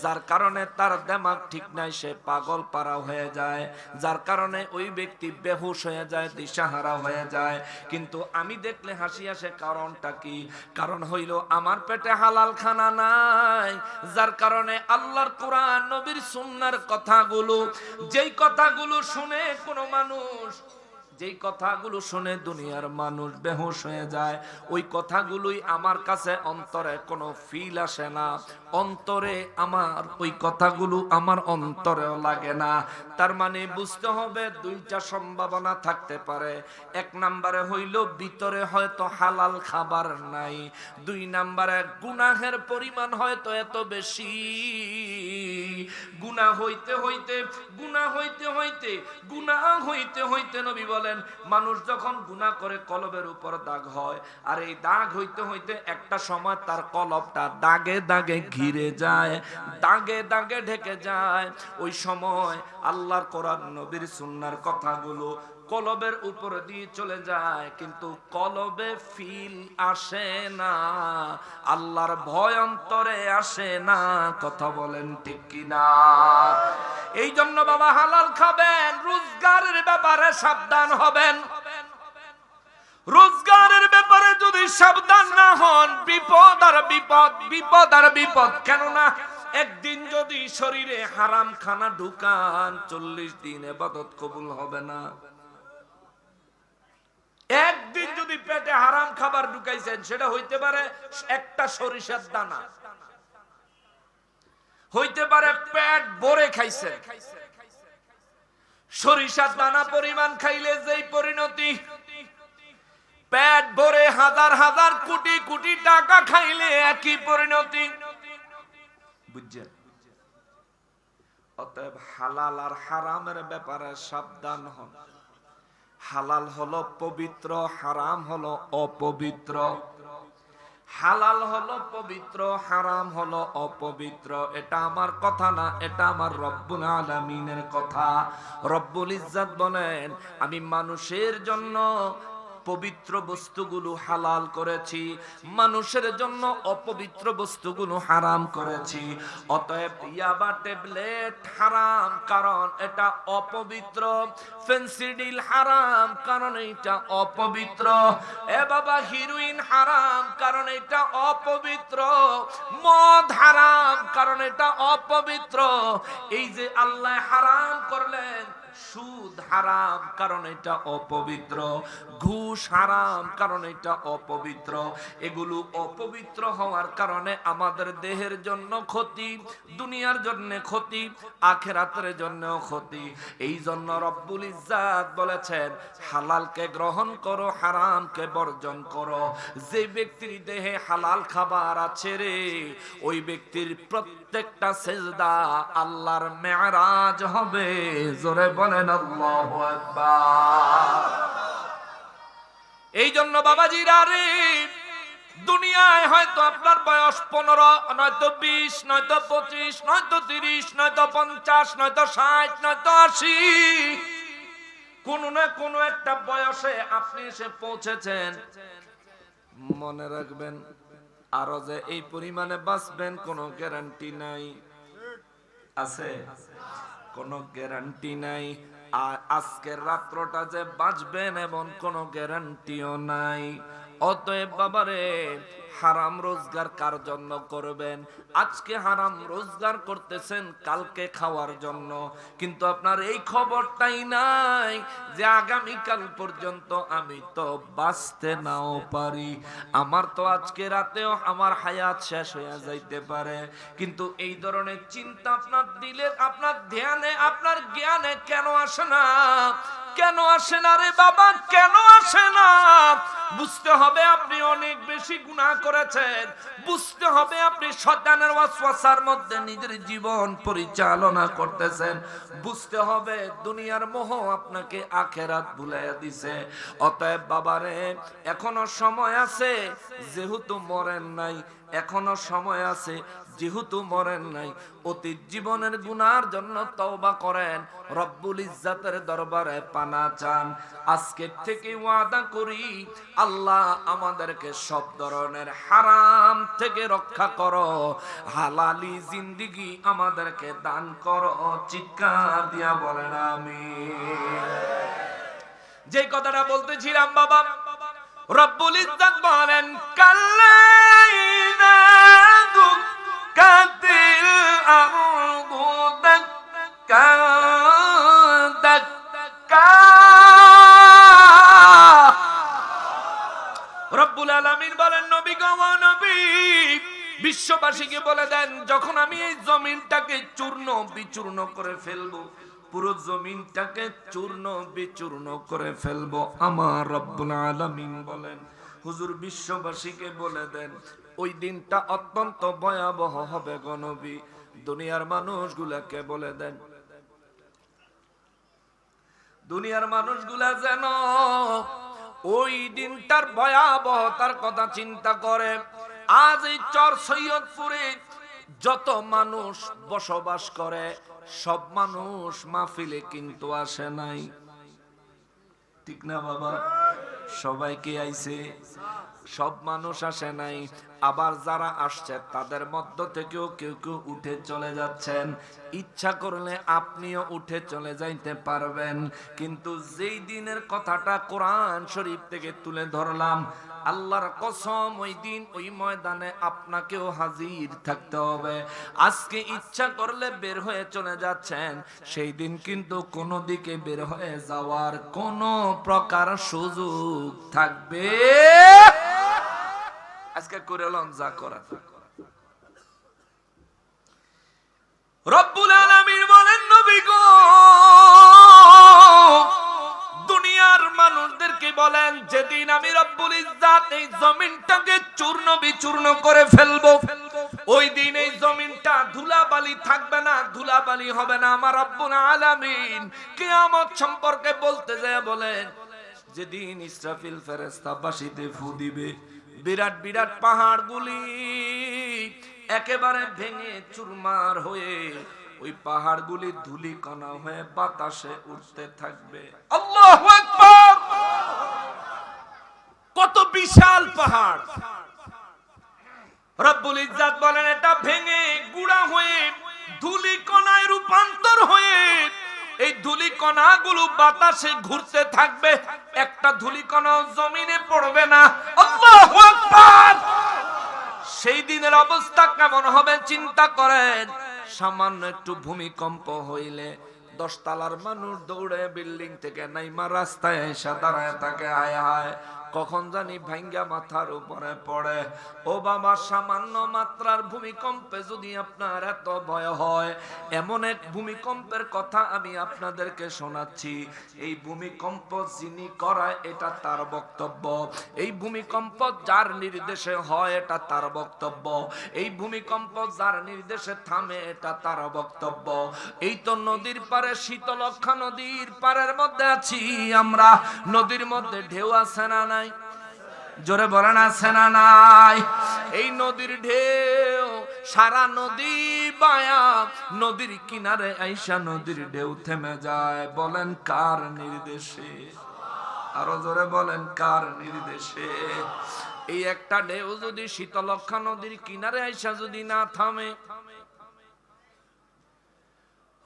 যার কারণে তার দিমাগ ঠিক নাই, সে পাগল পারা হয়ে যায়, যার কারণে ওই ব্যক্তি বেহুশ হয়ে যায়, দিশাহারা হয়ে যায়। কিন্তু আমি দেখলে হাসি আসে, কারণটা কি? কারণ হইল আমার পেটে হালাল খানা নাই, যার কারণে আল্লাহর কোরআন, নবীর সুন্নাহর কথাগুলো, যেই কথাগুলো শুনে কোনো মানুষ, যেই কথাগুলো শুনে দুনিয়ার মানুষ বেহুশ হয়ে যায়, ওই কথাগুলোই আমার কাছে অন্তরে কোনো ফিল আসে না। অন্তরে আমার ওই কথাগুলো আমার অন্তরেও লাগে না। তার মানে বুঝতে হবে 2টা সম্ভাবনা থাকতে পারে। 1 নম্বরে হইল ভিতরে হয়তো হালাল খাবার নাই, 2 নম্বরে গুনাহের পরিমাণ হয়তো এত বেশি, গুনাহ হইতে হইতে গুনাহ হইতে হইতে গুনাহ হইতে হইতে নবী বলেন, মানুষ যখন গুনাহ করে কলবের উপর দাগ হয়, আর এই দাগ হইতে হইতে একটা সময় তার কলবটা দাগে দাগে ঘিরে যায়, দাগে দাগে ঢেকে যায়। ওই সময় আল্লাহর কোরআন, নবীর সুন্নাহর কথাগুলো কলবের উপর দিয়ে চলে যায়, কিন্তু কলবে ফিল আসে না, আল্লাহর ভয় অন্তরে আসে না। কথা বলেন ঠিক কিনা? এই জন্য বাবা হালাল খাবেন, রোজগারের ব্যাপারে সাবধান হবেন। রোজগারের ব্যাপারে যদি সাবধান না হন, বিপদ আর বিপদ, বিপদ আর বিপদ। কেননা একদিন যদি শরীরে হারাম খানা ঢুকান, 40 দিন ইবাদত কবুল হবে না। একদিন যদি পেটে হারাম খাবার ঢুকাইছেন, সেটা হইতে পারে একটা সরিষার দানা, হইতে পারে পেট ভরে খাইছে। সরিষার দানা পরিমাণ খাইলে যেই পরিণতি, পেট ভরে হাজার হাজার কোটি কোটি টাকা খাইলে একই পরিণতি। বুঝছেন? অতএব হালাল আর হারামের ব্যাপারে সাবধান হন। হালাল হলো পবিত্র, হারাম হলো অপবিত্র। হালাল হলো পবিত্র, হারাম হলো অপবিত্র। এটা আমার কথা না, এটা আমার রব্বুল আলামিনের কথা। রব্বুল ইজ্জত বলেন, আমি মানুষের জন্য পবিত্র বস্তুগুলো হালাল করেছি, মানুষের জন্য অপবিত্র বস্তুগুলো হারাম করেছি। অতএব ইয়াবা ট্যাবলেট হারাম, কারণ এটা অপবিত্র। ফেন্সিডিল হারাম, কারণ এটা অপবিত্র। এ বাবা হিরোইন হারাম, কারণ এটা অপবিত্র। মদ হারাম, কারণ এটা অপবিত্র। এই যে আল্লাহ হারাম করলেন, সুদ হারাম, কারণ এটা অপবিত্র। ঘুষ হারাম, কারণ এটা অপবিত্র। এগুলো অপবিত্র হওয়ার কারণে আমাদের দেহের জন্য ক্ষতি, দুনিয়ার জন্য ক্ষতি, আখিরাতের জন্য ক্ষতি। এই জন্য রব্বুল ইজ্জাত বলেছেন, হালালকে গ্রহণ করো, হারামকে বর্জন করো। যে ব্যক্তির দেহে হালাল খাবার আছে রে, ওই ব্যক্তির প্রত্যেকটা সেজদা আল্লাহর মেরাজ হবে। জোরে বলেন আল্লাহু আকবার। এই জন্য বাবাজিরা রে, দুনিয়ায় হয়তো আপনার বয়স 15, নয়তো 20, নয়তো 25, নয়তো 30, নয়তো 50, নয়তো 60, নয়তো 80, কোন না কোন একটা বয়সে আপনি এসে পৌঁছেছেন। মনে রাখবেন, আরো যে এই পরিমাণে বাঁচবেন কোনো গ্যারান্টি নাই। আছে? কোনো গ্যারান্টি নাই। আর আজকের রাত্রটা যে বাঁচবেন এমন কোনো গ্যারান্টিও নাই। অতএব বাবারে, হারাম রোজগার কার জন্য করবেন? আজকে হারাম রোজগার করতেছেন কালকে খাওয়ার জন্য, কিন্তু আপনার এই খবরটাই নাই যে আগামীকাল পর্যন্ত আমি তো বাঁচতে নাও পারি, আমার তো আজকে রাতেও আমার হায়াত শেষ হয়ে যাইতে পারে। কিন্তু এই ধরনের চিন্তা আপনার দিলে, আপনার ধ্যানে, আপনার জ্ঞানে কেন আসে না? কেন আসে না রে বাবা, কেন আসে না? বুঝতে হবে আপনি অনেক বেশি গুনাহ করেছেন, বুঝতে হবে আপনি শয়তানের ওয়াসওয়াসার মধ্যে নিজের জীবন পরিচালনা করতেছেন, বুঝতে হবে দুনিয়ার মোহ আপনাকে আখেরাত ভুলাইয়া দিছে। অতএব বাবারে, এখনো সময় আছে, যেহেতু মরেন নাই, এখনো সময় আছে, যেহেতু মরেন নাই, অতীত জীবনের গুনার জন্য তওবা করেন, রব্বুল ইজ্জাতের দরবারে পানা চান। আজকে থেকে ওয়াদা করি, আল্লাহ আমাদেরকে সব ধরনের হারাম থেকে রক্ষা করো, হালালি জিন্দেগি আমাদেরকে দান করো। চিৎকার দিয়া বলেন আমিন। যে কথাটা বলতেছিলাম বাবা, রব্বুল ইজ্জাত বলেন, কাল্লাইনা দুক্কাতিল আরদু দাক্কা দাক্কা। রব্বুল আলামিন বলেন, নবী গো, নবী বিশ্ববাসীকে বলে দেন, যখন আমি এই জমিনটাকে চূর্ণ বিচূর্ণ করে ফেলবো, পুরো জমিনটাকে চূর্ণ বিচূর্ণ করে ফেলবো, আমার রব্বুল আলামিন বলেন, হুজুর বিশ্ববাসীকে বলে দেন, ওই দিনটা অত্যন্ত ভয়াবহ হবে গো নবী। দুনিয়ার মানুষগুলাকে বলে দেন, দুনিয়ার মানুষগুলা যেন ওই দিনটার ভয়াবহতার কথা চিন্তা করে। আজ এই চর সৈয়দপুরে যত মানুষ বসবাস করে, সব মানুষ মাহফিলে কিন্তু আসে নাই, ঠিক না বাবা? সবাই কি আইছে? সব মানুষ আসে নাই। আবার যারা আসছে তাদের মধ্য থেকেও কেউ কেউ উঠে চলে যাচ্ছেন। ইচ্ছা করলে আপনিও উঠে চলে যাইতে পারবেন, কিন্তু যেই দিনের কথাটা কোরআন শরীফ থেকে তুলে ধরলাম, আল্লাহর কসম, ওই দিন ওই ময়দানে আপনাকেও হাজির থাকতে হবে। আজকে ইচ্ছা করলে বের হয়ে চলে যাচ্ছেন, সেই দিন কিন্তু কোনো দিকে বের হয়ে যাওয়ার কোনো প্রকার সুযোগ থাকবে। আজকে করে লঞ্জা করা। রব্বুল আলামিন বলেন, নবী গো, দুনিয়ার মানুষদেরকে বলেন, যেদিন আমি রব্বুল ইজ্জাত এই জমিনটাকে চূর্ণ বিচূর্ণ করে ফেলবো, ওই দিন এই জমিনটা ধুলাবালি থাকবে না, ধুলাবালি হবে না। আমার রব্বুল আলামিন কিয়ামত সম্পর্কে বলতে যায় বলেন, যেদিন ইসরাফিল ফেরেশতা বাঁশিতে ফু দিবে, বিরাট বিরাট পাহাড়গুলি একেবারে ভেঙে চুরমার হয়ে ওই পাহাড়গুলি ধূলিকণা হয়ে বাতাসে উঠতে থাকবে। আল্লাহু আকবার! কত বিশাল পাহাড়! রব্বুল ইজ্জাত বলেন, এটা ভেঙে গুড়া হয়ে ধূলিকণায় রূপান্তর হয়ে এই ধূলিকণাগুলো বাতাসে ঘুরতে থাকবে, একটা ধূলিকণাও জমিনে পড়বে না। আল্লাহু আকবার! সেই দিনের অবস্থা কেমন হবে চিন্তা করেন। সামান্য একটু ভূমিকম্প হইলে 10 তলার মানুষ দৌড়ে বিল্ডিং থেকে নাইমা রাস্তায় এসে দাঁড়ায় থাকে, হায় হায় কখন জানি ভাঙ্গা মাথার উপরে পড়ে। ও বাবা, সামান্য মাত্রার ভূমিকম্পে যদি আপনার এত ভয় হয়, এমন এক ভূমিকম্পের কথা আমি আপনাদেরকে শোনাচ্ছি। এই ভূমিকম্প যিনি করায় এটা তার বক্তব্য, এই ভূমিকম্প যার নির্দেশে হয় এটা তার বক্তব্য, এই ভূমিকম্প যার নির্দেশে থামে এটা তার বক্তব্য। এই তো নদীর পারে, শীতলক্ষা নদীর পারের মধ্যে আছি আমরা, নদীর মধ্যে ঢেউ আছে না নাই? জোরে বলেন আছে না নাই? এই নদীর ঢেউ সারা নদী বায়া নদীর কিনারে আইসা নদীর ঢেউ থেমে যায়। বলেন কার নির্দেশে? আরো জোরে বলেন কার নির্দেশে? এই একটা ঢেউ যদি শীতলক্ষা নদীর কিনারে আইসা যদি না থামে,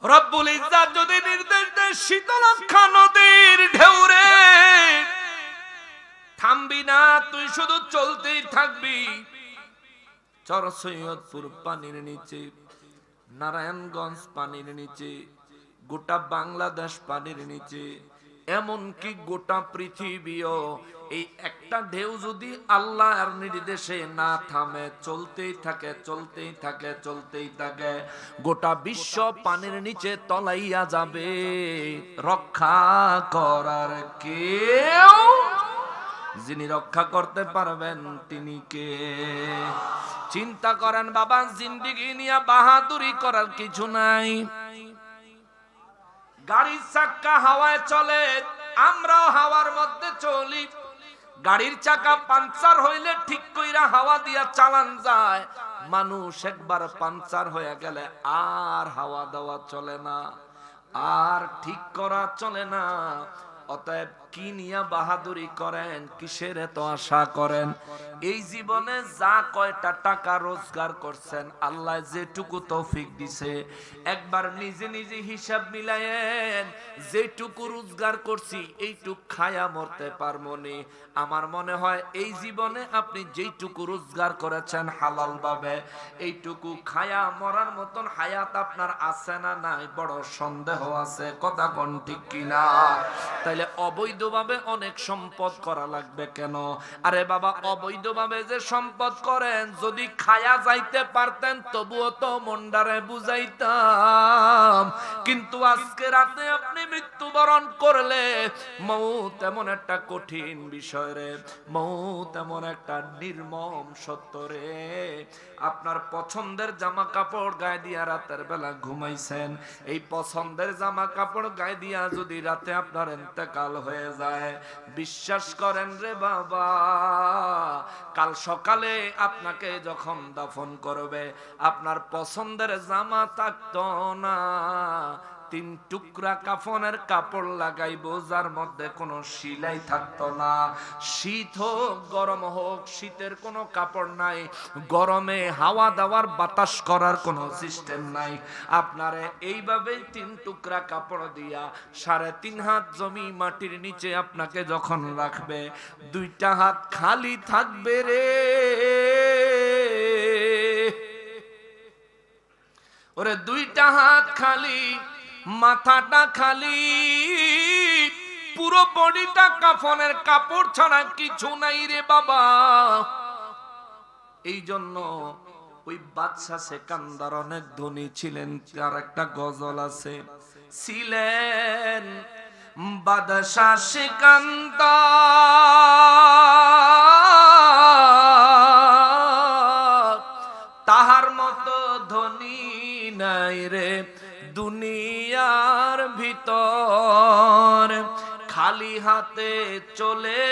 রব্বুল ইজ্জাত যদি নির্দেশ দেয় শীতলক্ষা নদীর ঢেউ রে থামবি না, তুই শুধু চলতেই থাকবি। চর সৈয়দপুর পানির নিচে, নারায়ণগঞ্জ পানির নিচে, গোটা বাংলাদেশ পানির নিচে, এমনকি গোটা পৃথিবীও এই একটা ঢেউ যদি আল্লাহর নির্দেশে না থামে, চলতেই থাকে চলতেই থাকে চলতেই থাকে, গোটা বিশ্ব পানির নিচে তলাইয়া যাবে। রক্ষা করার কেউ, যিনি রক্ষা করতে পারবেন তিনি কে? চিন্তা করেন বাবা, জিন্দেগি নিয়ে বাহাদুরি করার কিছু নাই। গাড়ির চাকা হাওয়ায় চলে, আমরাও হাওয়ার মধ্যে চলি। গাড়ির চাকা পাঞ্চার হইলে ঠিক কইরা হাওয়া দিয়া চালান যায়। মানুষ একবার পাঞ্চার হয়ে গেলে আর হাওয়া দেওয়া চলে না, আর ঠিক করা চলে না। অতএব কি নিয়া বাহাদুরি করেন, কিসের এত আশা করেন? এই জীবনে যা কয়টা টাকা রোজগার করছেন, আল্লাহ যেটুকু তৌফিক দিছে, একবার নিজে নিজে হিসাব মিলায়েন। যেটুকু রোজগার করছি এইটুক খায়া মরতে পারবো নি? আমার মনে হয় এই জীবনে আপনি যেইটুকু রোজগার করেছেন হালাল ভাবে, এইটুকু খায়া মরার মতন হায়াত আপনার আছে না নাই? বড় সন্দেহ আছে। কথা কোন ঠিক কিনা? তাইলে অবৈধভাবে অনেক সম্পদ করা লাগবে কেন? আরে বাবা, অবৈধভাবে যে সম্পদ করেন, যদি খায়া যাইতে পারতেন তবুও তো মন্ডারে বুঝাইতাম। কিন্তু আজকে রাতে আপনি মৃত্যুবরণ করলে, মৌত এমন একটা কঠিন বিষয় রে, মৌত এমন একটা নির্মম সত্য রে। আপনার পছন্দের জামা কাপড় গায়ে দিয়া রাতের বেলা ঘুমাইছেন, এই পছন্দের জামা কাপড় গায়ে দিয়া যদি রাতে আপনার ইন্তেকাল হয়ে যায়, বিশ্বাস করেন রে বাবা, কাল সকালে আপনাকে যখন দাফন করবে, আপনার পছন্দের জামা থাকতো না, 3 টুকরা কাফনের কাপড় লাগাইবো যার মধ্যে কোনো সিলাই থাকতো না। শীত হোক গরম হোক, শীতের কোনো কাপড় নাই, গরমে হাওয়া দেওয়ার বাতাস করার কোনো সিস্টেম নাই। আপনারে এইভাবে 3 টুকরা কাপড় দিয়া 3.5 হাত জমি মাটির নিচে আপনাকে যখন রাখবে, 2টা হাত খালি থাকবে রে। ওরে 2টা হাত খালি, মাথাটা খালি, পুরো বডিটা কাফনের কাপড় ছাড়া কিছু নাই রে বাবা। এই জন্য ওই বাদশা সেকান্দার অনেক ধনী ছিলেন, তার একটা গজল আছে, ছিলেন বাদশা সেকান্দার, তাহার মতো ধনী নাই রে দুনিয়ার ভিতর। খালি হাতে চলে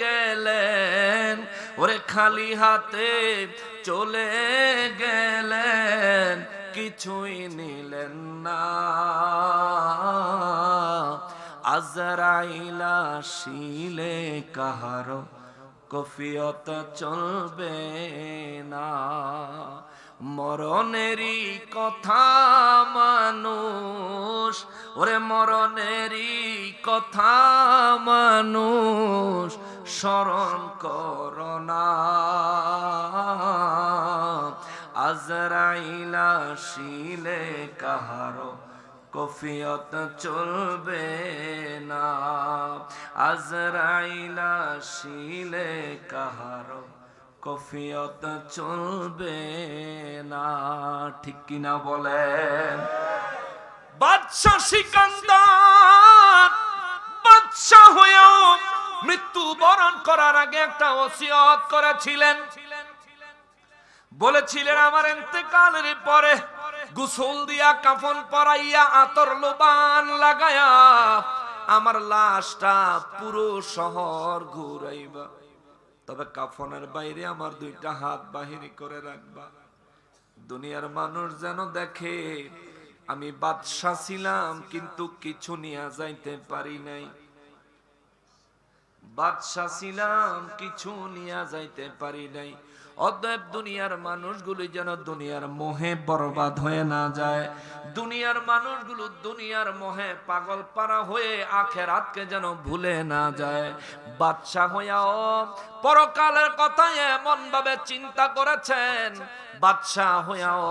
গেলেন, ওরে খালি হাতে চলে গেলেন, কিছুই নিলেন না। আজরাইল আসিলে কাহারো কফিয়ত চলবে না। মরণেরই কথা মানুষ, ওরে মরণেরই কথা মানুষ স্মরণ করো না। আজরাইল আসিলে কাহারো কফিয়ত চলবে না। আজরাইল আসিলে কাহারো কফিয়ত চলবে না। ঠিক কিনা বলেন? বাদশা সিকান্দার বাদশা হয়েও মৃত্যুবরণ করার আগে একটা ওসিয়ত করেছিলেন। বলেছিলেন, আমার ইন্তেকালের পরে গোসল দিয়া কাফন পরাইয়া আতর লোবান লাগায়া আমার লাশটা পুরো শহর ঘুরাইবা। তবে কাফনের বাইরে আমার দুইটা হাত বাহির করে রাখবা, দুনিয়ার মানুষ যেন দেখে আমি বাদশা ছিলাম কিন্তু কিছু নিয়ে যাইতে পারি নাই, বাদশা ছিলাম কিছু নিয়ে যাইতে পারি নাই। অতএব দুনিয়ার মানুষগুলো যেন দুনিয়ার মোহে বরবাদ হয়ে না যায়, দুনিয়ার মানুষগুলো দুনিয়ার মোহে পাগল পারা হয়ে আখিরাতকে যেন ভুলে না যায়। বাদশা হইয়াও পরকালের কথা এমন ভাবে চিন্তা করেছেন, বাদশা হইয়াও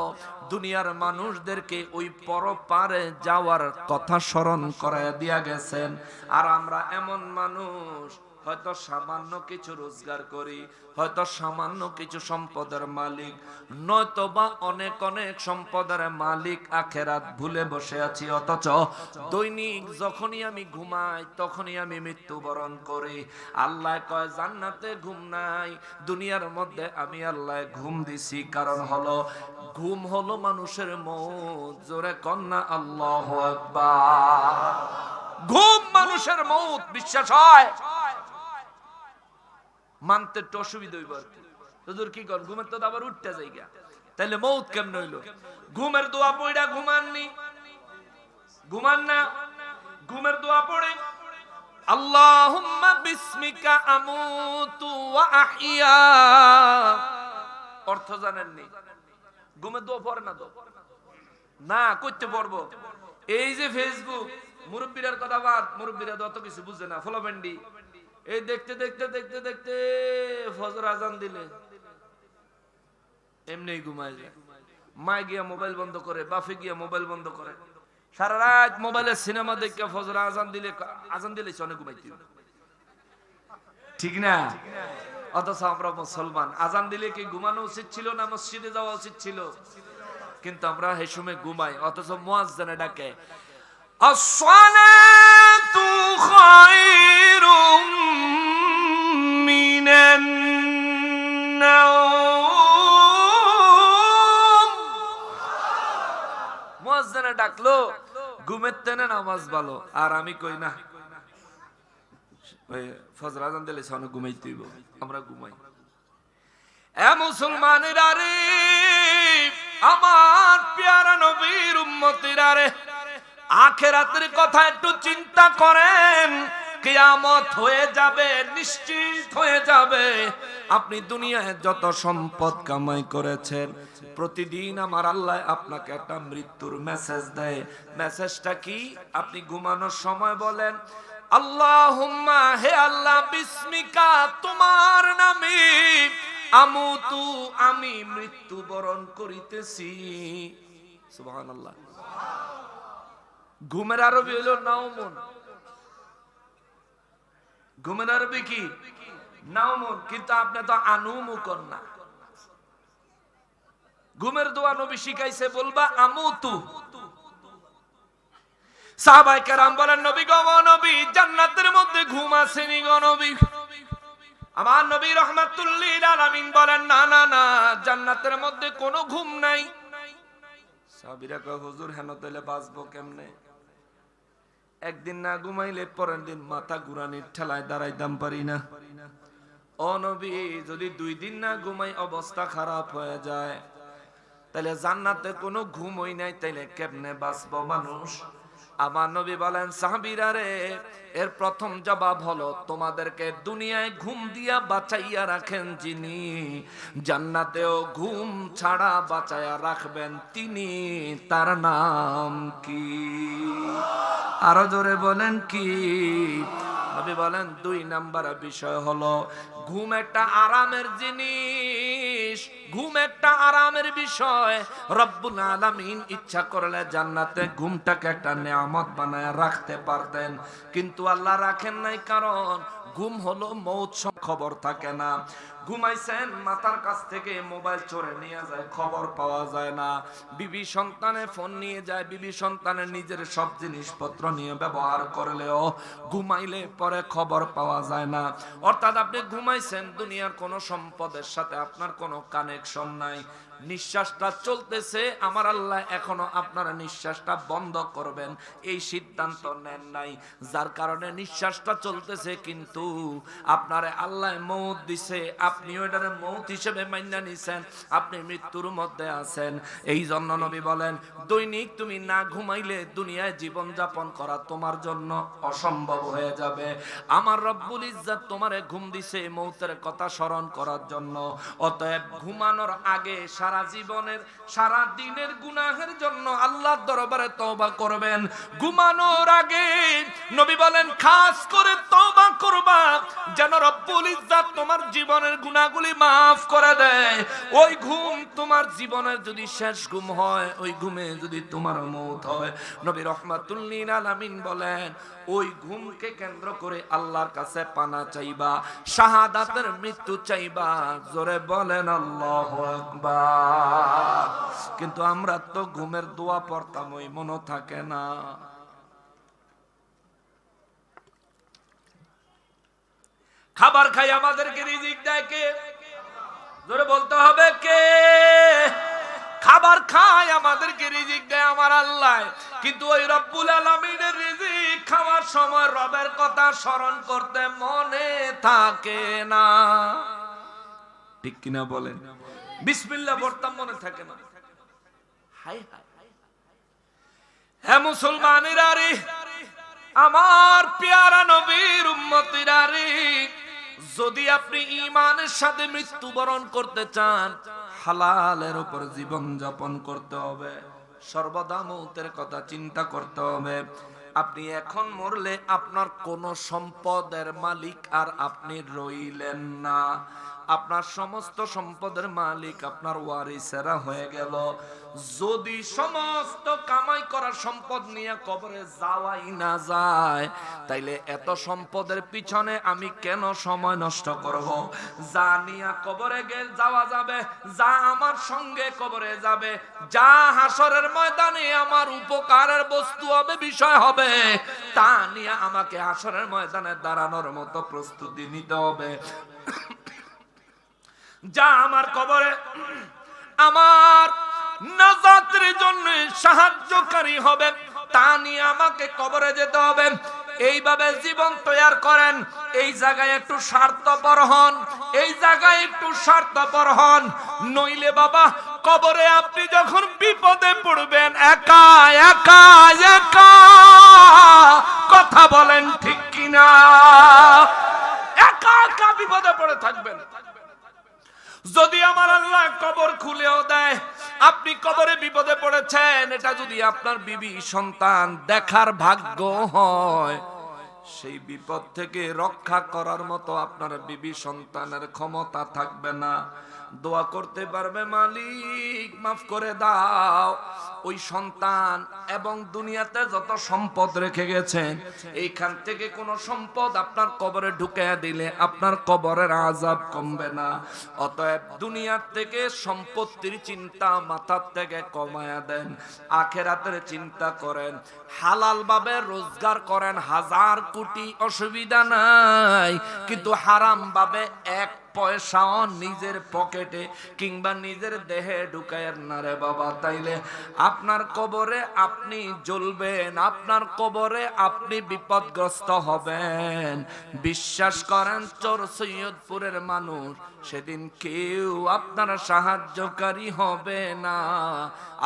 দুনিয়ার মানুষদেরকে ওই পরপারে যাওয়ার কথা স্মরণ করায় দিয়া গেছেন। আর আমরা এমন মানুষ, হয়তো সামান্য কিছু রোজগার করি, হয়তো সামান্য কিছু সম্পদের মালিক, নয়তো বা অনেক অনেক সম্পদের মালিক, আখেরাত ভুলে বসে আছি। অথচ দৈনিক যখনই আমি ঘুমাই তখনই আমি মৃত্যুবরণ করি। আল্লাহ কয় জান্নাতে ঘুম নাই, দুনিয়ার মধ্যে আমি আল্লাহ ঘুম দিছি। কারণ হলো ঘুম হলো মানুষের মৌত। জোরে কন্যা আল্লাহু আকবার। ঘুম মানুষের মৌত। বিশ্বাস হয়? মানতে একটু অসুবিধা হইব আর কি। হুজুর কি কর, ঘুমের তো আবার উঠতে যাই গা, তাইলে মৌত কেমন হইলো? ঘুমের দোয়া পড়া ঘুমাননি, ঘুমান না, ঘুমের দোয়া পড়ে আল্লাহুম্মা বিসমিকা আমুতু ওয়া আহইয়া। অর্থ জানেননি? ঘুমের দোয়া পড়ে না তো না, কইতে পড়বো। এই যে ফেসবুক, মুরব্বীর কথা বাদ, মুরব্বীরা তো অত কিছু বুঝে না, ফলোবেন্ডি এই দেখতে দেখতে দেখতে দেখতে ফজর আজান দিলে এমনি ঘুমায় যায়। মায় গিয়া মোবাইল বন্ধ করে, বাপে গিয়া মোবাইল বন্ধ করে, সারা রাত মোবাইলে সিনেমা দেখে ফজর আজান দিলে অনেক ঘুমাইতে, ঠিক না? অথচ আমরা মুসলমান, আজান দিলে কি ঘুমানো উচিত ছিল না মসজিদে যাওয়া উচিত ছিল? কিন্তু আমরা এই সময় ঘুমাই, অথচ মুয়াজ্জিন ডাকে আসসালাতু খায়রুম মিনান নাওম। মুয়াজ্জিন ডাকলো, ঘুমের তেনে নামাজ ভালো। আর আমি কই না, ওই ফজর আজান দিলে সনে ঘুমাইতে হইব, আমরা ঘুমাই। এ মুসলমানেরা রে, আমার প্যারা নবীর উম্মতিরা রে, আখিরাতের কথা একটু চিন্তা করেন। কিয়ামত হয়ে যাবে, নিশ্চিত হয়ে যাবে। আপনি দুনিয়ায় যত সম্পদ কামাই করেছেন, প্রতিদিন আমার আল্লাহ আপনাকে একটা মৃত্যুর মেসেজ দেয়। মেসেজটা কি? আপনি ঘুমানোর সময় বলেন আল্লাহুম্মা, হে আল্লাহ, বিসমিকা, তোমার নামে, আমুতু, আমি মৃত্যুবরণ করিতেছি। সুবহানাল্লাহ। ঘুমের আরবি হলো নাওমুন। ঘুমের আরবি কি? নাওমুন। কিন্তু আপনি তো আনুমুকন না। ঘুমের দোয়া নবী শিখাইছে, বলবা আমুতু। সাহাবায়ে কেরাম বলেন, নবী গো, নবী জান্নাতের মধ্যে ঘুম আসেনি গো নবী। আমার নবী রাহমাতুল লিল আলামিন বলেন, না না না, জান্নাতের মধ্যে কোনো ঘুম নাই। সাহাবীরা কয়, হুজুর হেন তাইলে বাঁচবো কেমনে? একদিন না ঘুমাইলে পরের দিন মাথা ঘুরানির ঠেলায় দাঁড়াইতাম পারি না। ও নবী, যদি 2 দিন না ঘুমাই অবস্থা খারাপ হয়ে যায়, তাহলে জান্নাতে কোনো ঘুমই নাই, তাইলে কেমনে বাঁচবো মানুষ? আমার নবী বলেন, সাহাবীরা রে, এর প্রথম জবাব হলো, তোমাদেরকে দুনিয়ায় ঘুম দিয়া বাঁচাইয়া রাখেন যিনি, জান্নাতেও ঘুম ছাড়া বাঁচাইয়া রাখবেন তিনি। তার নাম কি? আরো জোরে বলেন কি? নবী বলেন, 2 নাম্বার বিষয় হলো ঘুম একটা আরামের জিনিস, ঘুম একটা আরামের বিষয়। রব্বুল আলামিন ইচ্ছা করলে জান্নাতে ঘুমটাকে একটা নিয়ামত বানায় রাখতে পারতেন, কিন্তু আল্লাহ রাখেন নাই। কারণ ঘুম হলো মৌত, খবর থাকে না। ঘুমাইছেন, মাথার কাছ থেকে মোবাইল চোরে নিয়ে যায়, খবর পাওয়া যায় না। বিবি সন্তানে ফোন নিয়ে যায়, বিবি সন্তানের নিজের সব জিনিসপত্র নিয়ে ব্যবহার করলেও ঘুমাইলে পরে খবর পাওয়া যায় না। অর্থাৎ আপনি ঘুমাইছেন, দুনিয়ার কোনো সম্পদের সাথে আপনার কোনো কানেকশন নাই। নিঃশ্বাসটা চলতেছে, আমার আল্লাহ এখনো আপনার নিঃশ্বাসটা বন্ধ করবেন এই সিদ্ধান্ত নেন নাই, যার কারণে নিঃশ্বাসটা চলতেছে, কিন্তু আপনার আল্লাহ মৌত দিছে, আপনি ওইটারে মৌত হিসেবে মাইনা নিছেন, আপনি মৃত্যুর মধ্যে আছেন। এই জন্য নবী বলেন, দৈনিক তুমি না ঘুমাইলে দুনিয়ায় জীবন যাপন করা তোমার জন্য অসম্ভব হয়ে যাবে। আমার রব্বুল ইজ্জত তোমারে ঘুম দিছে মৌতের কথা স্মরণ করার জন্য। অতএব ঘুমানোর আগে সারা জীবনের সারা দিনের গুনাহের জন্য আল্লাহর দরবারে তওবা করবেন। ঘুমানোর আগে নবী বলেন খাস করে তওবা করবা, যেন রব্বুল ইজ্জত তোমার জীবনের গুনাহগুলি মাফ করে দেয়। ওই ঘুম তোমার জীবনের যদি শেষ ঘুম হয়, ওই ঘুমে যদি তোমার মওত হয়, নবী রাহমাতুল লিল আলামিন বলেন ওই ঘুমকে কেন্দ্র করে আল্লাহর কাছে পানা চাইবা, শাহাদাতের মৃত্যু চাইবা। জোরে বলেন আল্লাহু আকবার। কিন্তু আমরা তো ঘুমের দোয়া পড়তাম, ওই মনে থাকে না। খাবার খাই আমাদেরকে রিজিক দেয় কে? জোরে বলতে হবে কে? খাবার খায় আমাদেরকে রিজিক দেয় আমার আল্লাহ। কিন্তু ওই রব্বুল আলামিনের রিজিক খাওয়ার সময় রবের কথা স্মরণ করতে মনে থাকে না। ঠিক কিনা বলেন? বিসমিল্লাহ পড়তাম, মনে থাকে না। হাই হাই, হে মুসলমানেরা রে, আমার পেয়ারা নবীর উম্মতিরা রে, যদি আপনি ঈমানের সাথে মৃত্যুবরণ করতে চান, হালালের উপর জীবন যাপন করতে হবে, সর্বদা মৌতের কথা চিন্তা করতে হবে। আপনি এখন মরলে আপনার কোন সম্পদের মালিক আর আপনি রইলেন না। আপনার সমস্ত সম্পদের মালিক আপনার ওয়ারিসেরা হয়ে গেল। যদি সমস্ত কামাই করা সম্পদ নিয়ে কবরে যাওয়াই না যায়, তাইলে এত সম্পদের পিছনে আমি কেন সময় নষ্ট করব? যা নিয়ে কবরে যাওয়া যাবে, যা আমার সঙ্গে কবরে যাবে, যা হাসরের ময়দানে আমার উপকারের বস্তু হবে, বিষয় হবে, তা নিয়ে আমাকে হাসরের ময়দানে দাঁড়ানোর মতো প্রস্তুতি নিতে হবে। যা আমার কবরে আমার নাজাতের জন্য সাহায্যকারী হবে, তা নিয়ে আমাকে কবরে যেতে হবে। এইভাবে জীবন তৈরি করেন। এই জায়গায় একটু স্বার্থপর হন, এই জায়গায় একটু স্বার্থপর হন, নইলে বাবা কবরে আপনি যখন বিপদে পড়বেন একা একা একা। কথা বলেন ঠিক কিনা? একা একা বিপদে পড়ে থাকবেন। যদি আমার আল্লাহ কবর খুলেও দেয়, আপনি কবরে বিপদে পড়েছেন, এটা যদি আপনার বিবি সন্তান দেখার ভাগ্য হয়, সেই বিপদ থেকে রক্ষা করার মতো আপনার বিবি সন্তানের ক্ষমতা থাকবে না। দোয়া করতে পারবে, মালিক মাফ করে দাও। ওই সন্তান এবং দুনিয়াতে যত সম্পদ রেখে গেছেন, এইখান থেকে কোন সম্পদ আপনার কবরে ঢুকে দিলে আপনার কবরের আযাব কমবে না। অতএব দুনিয়ার থেকে সম্পত্তির চিন্তা মাথার থেকে কমায়া দেন, আখিরাতের চিন্তা করেন, হালাল ভাবে রোজগার করেন, 1000 কোটি অসুবিধা নাই, কিন্তু হারাম ভাবে এক পয়সাও নিজের পকেটে কিংবা নিজের দেহে ঢুকায়েন না রে বাবা। তাইলে আপনার কবরে আপনি জ্বলবেন, আপনার কবরে আপনি বিপদগ্রস্ত হবেন। বিশ্বাস করেন, চোর সৈয়দপুরের মানুষ সেদিন কেউ আপনার সাহায্যকারী হবে না।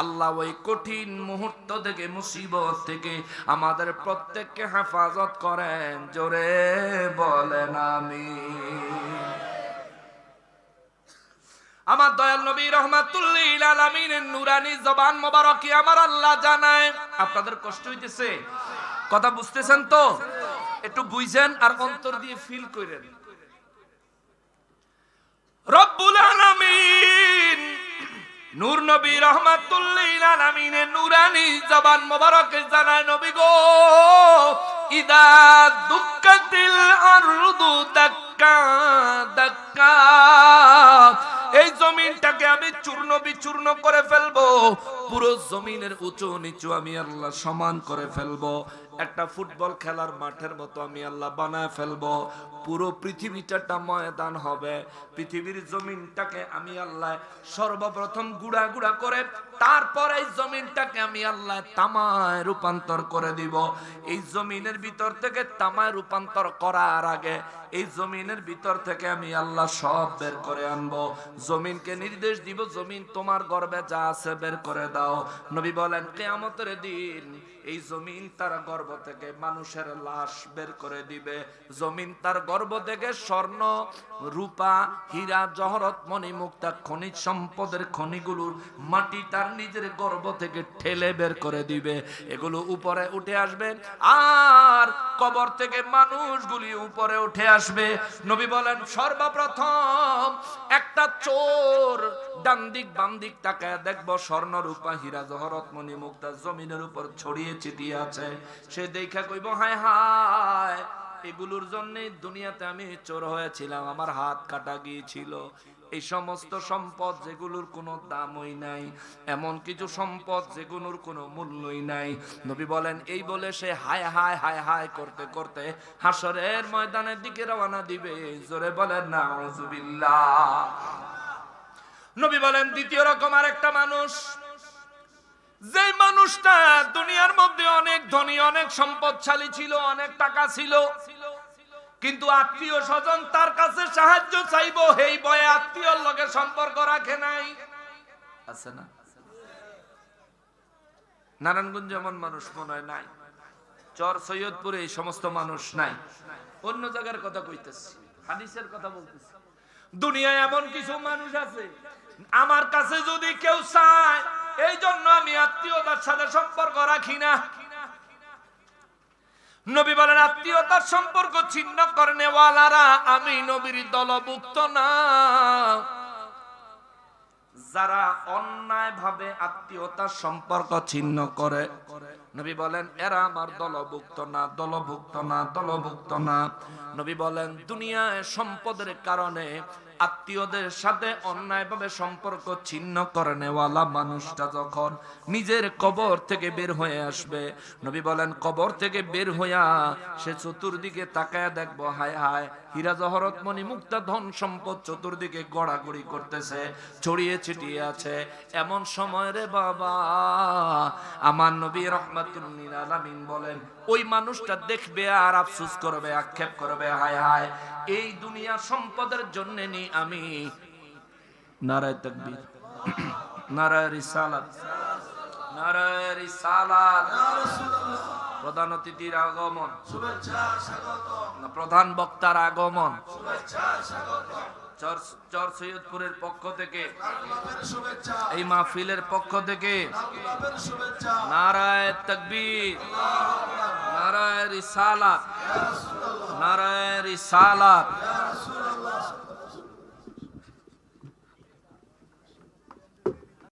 আল্লাহ ওই কঠিন মুহূর্ত থেকে, মুসিবত থেকে আমাদের প্রত্যেককে হেফাজত করেন। জোরে বলেন আমিন। আমার দয়াল নবী রাহমাতুল লিল আলামিনের নুরানি জবান মোবারকে আমার আল্লাহ জানায়। আপনাদের কষ্ট হইতেছে? কথা বুঝতেছেন তো? একটু বুঝেন আর অন্তর দিয়ে ফিল করেন। রব্বুল আলামিন নূর নবী রাহমাতুল লিল আলামিনের নুরানি জবান মোবারকে জানায়, নবী গো, ইদা দুক্কাতিল আরদু দাক্কা দাক্কা, এই জমিনটাকে আমি চূর্ণ বিচূর্ণ করে ফেলবো, পুরো জমিনের উঁচু নিচু আমি আল্লাহ সমান করে ফেলবো। একটা ফুটবল খেলার মাঠের মতো আমি আল্লাহ বানায় ফেলবো। পুরো পৃথিবীটা একটা ময়দান হবে। পৃথিবীর জমিনটাকে আমি আল্লাহ সর্বপ্রথম গুড়া গুড়া করে তারপরে এই জমিনটাকে আমি আল্লাহ তামায় রূপান্তর করে দিব। এই জমিনের ভিতর থেকে তামায় রূপান্তর করার আগে এই জমিনের ভিতর থেকে আমি আল্লাহ সব বের করে আনবো। জমিনকে নির্দেশ দিব, জমিন তোমার গর্ভে যা আছে বের করে দাও। নবী বলেন কিয়ামতের দিন এই জমিন তার গর্ভ থেকে মানুষের লাশ বের করে দিবে। জমিন তার গর্ভ থেকে স্বর্ণ, রূপা, হীরা, জহরত, মণি, মুক্তা, খনিজ সম্পদের খনিগুলোর মাটি তার নিজের গর্ভ থেকে ঠেলে বের করে দিবে। এগুলো উপরে উঠে আসবে আর কবর থেকে মানুষগুলি উপরে উঠে আসবে। নবী বলেন সর্বপ্রথম একটা চোর ডান দিক বাম দিক তাকায় দেখবো স্বর্ণ, রূপা, হীরা, জহরত, মণি, মুক্তা জমিনের উপর ছড়িয়ে ছিটিয়ে আছে। সে দেখা কইব হায় হায়, এগুলোর জন্য দুনিয়াতে আমি চোর হয়েছিলাম, আমার হাত কাটা গিয়েছিল। এই সমস্ত সম্পদ যেগুলোর কোনো দামই নাই, এমন কিছু সম্পদ যেগুলোর কোনো মূল্যই নাই। নবী বলেন এই বলে সে হায় হায় হায় হায় করতে করতে হাসরের ময়দানের দিকে রওনা দিবে। জোরে বলেন নাউজুবিল্লাহ। নবী বলেন দ্বিতীয় রকম আরেকটা মানুষ, যে মানুষটা দুনিয়ার মধ্যে অনেক ধনী, অনেক সম্পদশালী ছিল, অনেক টাকা ছিল, কিন্তু আত্মীয় স্বজন তার কাছে সাহায্য চাইবো এই ভয়ে আত্মীয়র লগে সম্পর্ক রাখে নাই। আছে না? নারায়ণগঞ্জ এমন মানুষ মনে হয় নাই, চর সৈয়দপুরে এই সমস্ত মানুষ নাই। অন্য জায়গার কথা কইতেছি, হাদিসের কথা বলতেছি। দুনিয়ায় এমন কিছু মানুষ আছে আমার কাছে যদি কেউ চায় এই জন্য আমি আত্মীয়তার সাথে সম্পর্ক রাখি না। নবী বলেন আত্মীয়তার সম্পর্ক ছিন্ন করনেওয়ালারা আমি নবীর দলভুক্ত না। যারা অন্যায় ভাবে আত্মীয়তার সম্পর্ক ছিন্ন করে, নবী বলেন এরা আমার দলভুক্ত না, দলভুক্ত না, দলভুক্ত না। নবী বলেন দুনিয়ায় সম্পদের কারণে আত্মীয়দের সাথে অন্যায়ভাবে সম্পর্ক ছিন্ন করে নেওয়ালা মানুষটা যখন নিজের কবর থেকে বের হয়ে আসবে, নবী বলেন কবর থেকে বের হইয়া সে চতুর্দিকে তাকায় দেখবো হায় হায় হীরা জহরত মণি মুক্তা ধন সম্পদ চতুর্দিকে গড়াগড়ি করতেছে, ছড়িয়ে ছিটিয়ে আছে। এমন সময় রে বাবা আমার নবী রাহমাতুল লিল আলামিন বলেন ওই মানুষটা দেখবে আর আফসোস করবে, আক্ষেপ করবে হায় হায় এই দুনিয়া সম্পদের জন্য নি আমি। নারায়ে তাকবীর, নারায়ে রিসালাত, নারায়ে রিসালাত। প্রধান অতিথির আগমন, শুভেচ্ছা স্বাগত। প্রধান বক্তার আগমন, শুভেচ্ছা স্বাগত। চর সৈয়দপুরের পক্ষ থেকে, এই মাহফিলের পক্ষ থেকে নারায়ে তাকবীর, নারায়ে রিসালাত, নারায়ে রিসালাত।